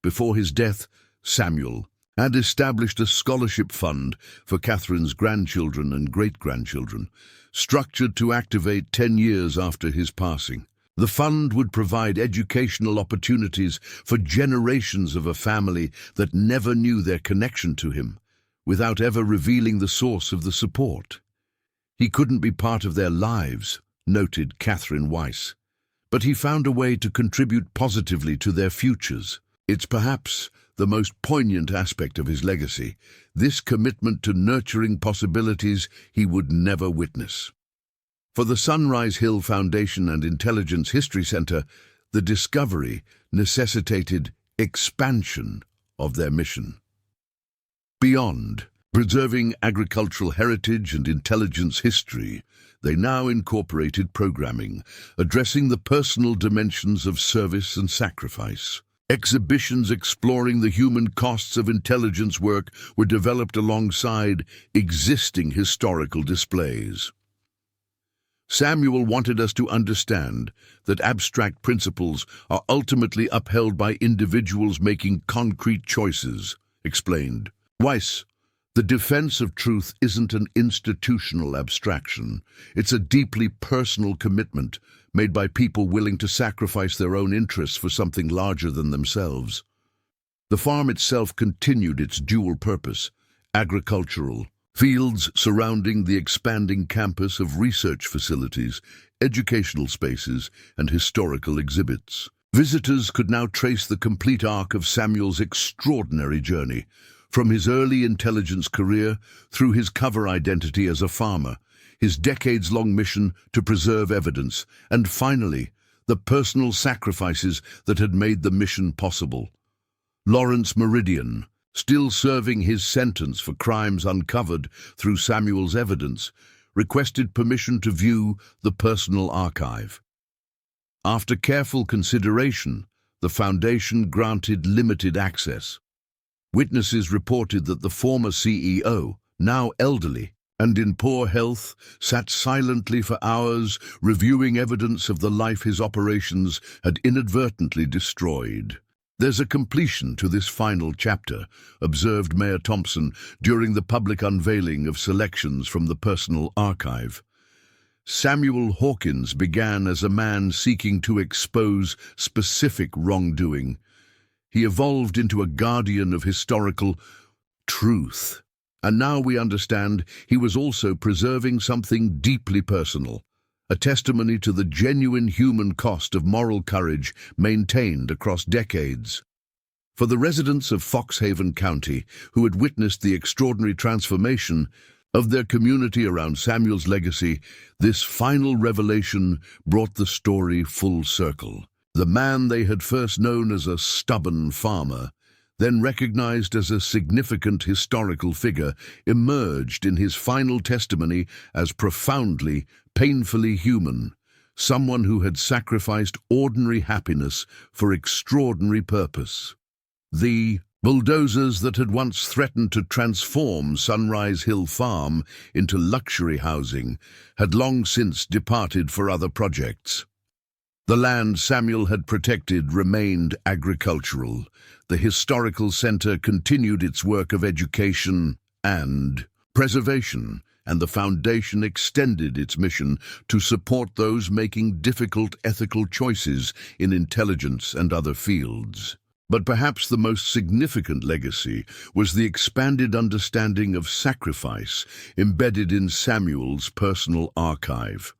Before his death, Samuel had established a scholarship fund for Catherine's grandchildren and great-grandchildren, structured to activate 10 years after his passing. The fund would provide educational opportunities for generations of a family that never knew their connection to him, without ever revealing the source of the support. He couldn't be part of their lives, noted Catherine Weiss, but he found a way to contribute positively to their futures. It's perhaps the most poignant aspect of his legacy, this commitment to nurturing possibilities he would never witness. For the Sunrise Hill Foundation and Intelligence History Center, the discovery necessitated expansion of their mission. Beyond preserving agricultural heritage and intelligence history, they now incorporated programming, addressing the personal dimensions of service and sacrifice. Exhibitions exploring the human costs of intelligence work were developed alongside existing historical displays. Samuel wanted us to understand that abstract principles are ultimately upheld by individuals making concrete choices, explained Weiss. The defense of truth isn't an institutional abstraction. It's a deeply personal commitment made by people willing to sacrifice their own interests for something larger than themselves. The farm itself continued its dual purpose, agricultural, fields surrounding the expanding campus of research facilities, educational spaces, and historical exhibits. Visitors could now trace the complete arc of Samuel's extraordinary journey, from his early intelligence career through his cover identity as a farmer, his decades-long mission to preserve evidence, and finally, the personal sacrifices that had made the mission possible. Lawrence Meridian, still serving his sentence for crimes uncovered through Samuel's evidence, requested permission to view the personal archive. After careful consideration, the Foundation granted limited access. Witnesses reported that the former CEO, now elderly and in poor health, sat silently for hours, reviewing evidence of the life his operations had inadvertently destroyed. "There's a completion to this final chapter," observed Mayor Thompson during the public unveiling of selections from the personal archive. Samuel Hawkins began as a man seeking to expose specific wrongdoing. He evolved into a guardian of historical truth. And now we understand he was also preserving something deeply personal, a testimony to the genuine human cost of moral courage maintained across decades. For the residents of Foxhaven County, who had witnessed the extraordinary transformation of their community around Samuel's legacy, this final revelation brought the story full circle. The man they had first known as a stubborn farmer, then recognized as a significant historical figure, emerged in his final testimony as profoundly, painfully human, someone who had sacrificed ordinary happiness for extraordinary purpose. The bulldozers that had once threatened to transform Sunrise Hill Farm into luxury housing had long since departed for other projects. The land Samuel had protected remained agricultural. The historical center continued its work of education and preservation, and the foundation extended its mission to support those making difficult ethical choices in intelligence and other fields. But perhaps the most significant legacy was the expanded understanding of sacrifice embedded in Samuel's personal archive.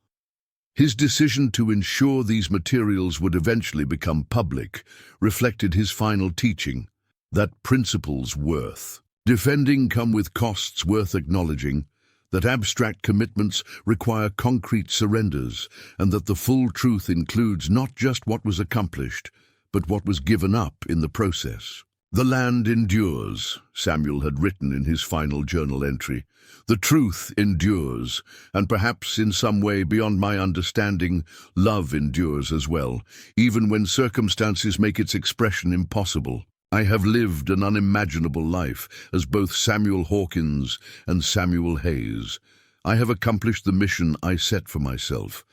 His decision to ensure these materials would eventually become public reflected his final teaching, that principles worth defending come with costs worth acknowledging, that abstract commitments require concrete surrenders, and that the full truth includes not just what was accomplished, but what was given up in the process. "The land endures," Samuel had written in his final journal entry. "The truth endures, and perhaps in some way beyond my understanding, love endures as well, even when circumstances make its expression impossible. I have lived an unimaginable life as both Samuel Hawkins and Samuel Hayes. I have accomplished the mission I set for myself.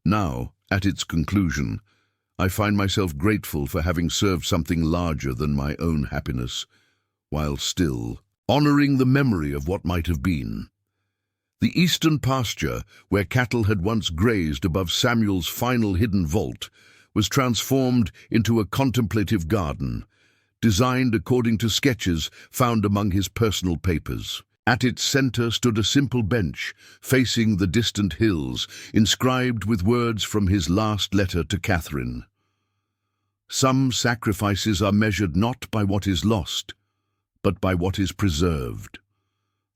Now, at its conclusion, I find myself grateful for having served something larger than my own happiness, while still honoring the memory of what might have been." The eastern pasture, where cattle had once grazed above Samuel's final hidden vault, was transformed into a contemplative garden, designed according to sketches found among his personal papers. At its center stood a simple bench, facing the distant hills, inscribed with words from his last letter to Catherine. "Some sacrifices are measured not by what is lost, but by what is preserved.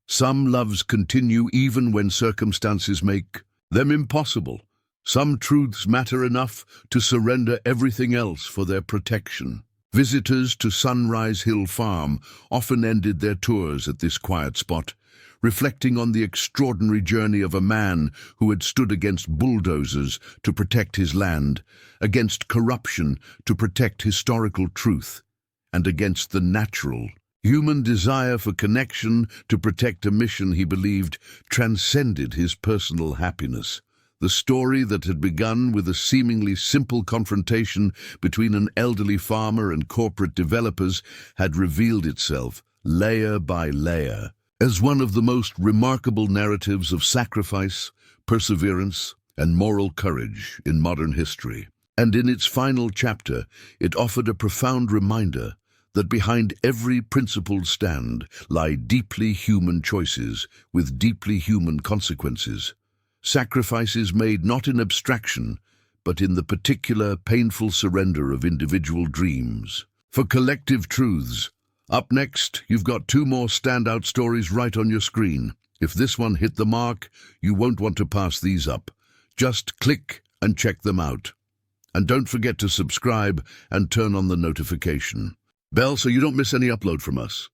Some loves continue even when circumstances make them impossible. Some truths matter enough to surrender everything else for their protection." Visitors to Sunrise Hill Farm often ended their tours at this quiet spot, reflecting on the extraordinary journey of a man who had stood against bulldozers to protect his land, against corruption to protect historical truth, and against the natural, human desire for connection to protect a mission he believed transcended his personal happiness. The story that had begun with a seemingly simple confrontation between an elderly farmer and corporate developers had revealed itself, layer by layer, as one of the most remarkable narratives of sacrifice, perseverance, and moral courage in modern history. And in its final chapter, it offered a profound reminder that behind every principled stand lie deeply human choices with deeply human consequences. Sacrifices made not in abstraction, but in the particular painful surrender of individual dreams. For collective truths, up next, you've got two more standout stories right on your screen. If this one hit the mark, you won't want to pass these up. Just click and check them out. And don't forget to subscribe and turn on the notification bell so you don't miss any upload from us.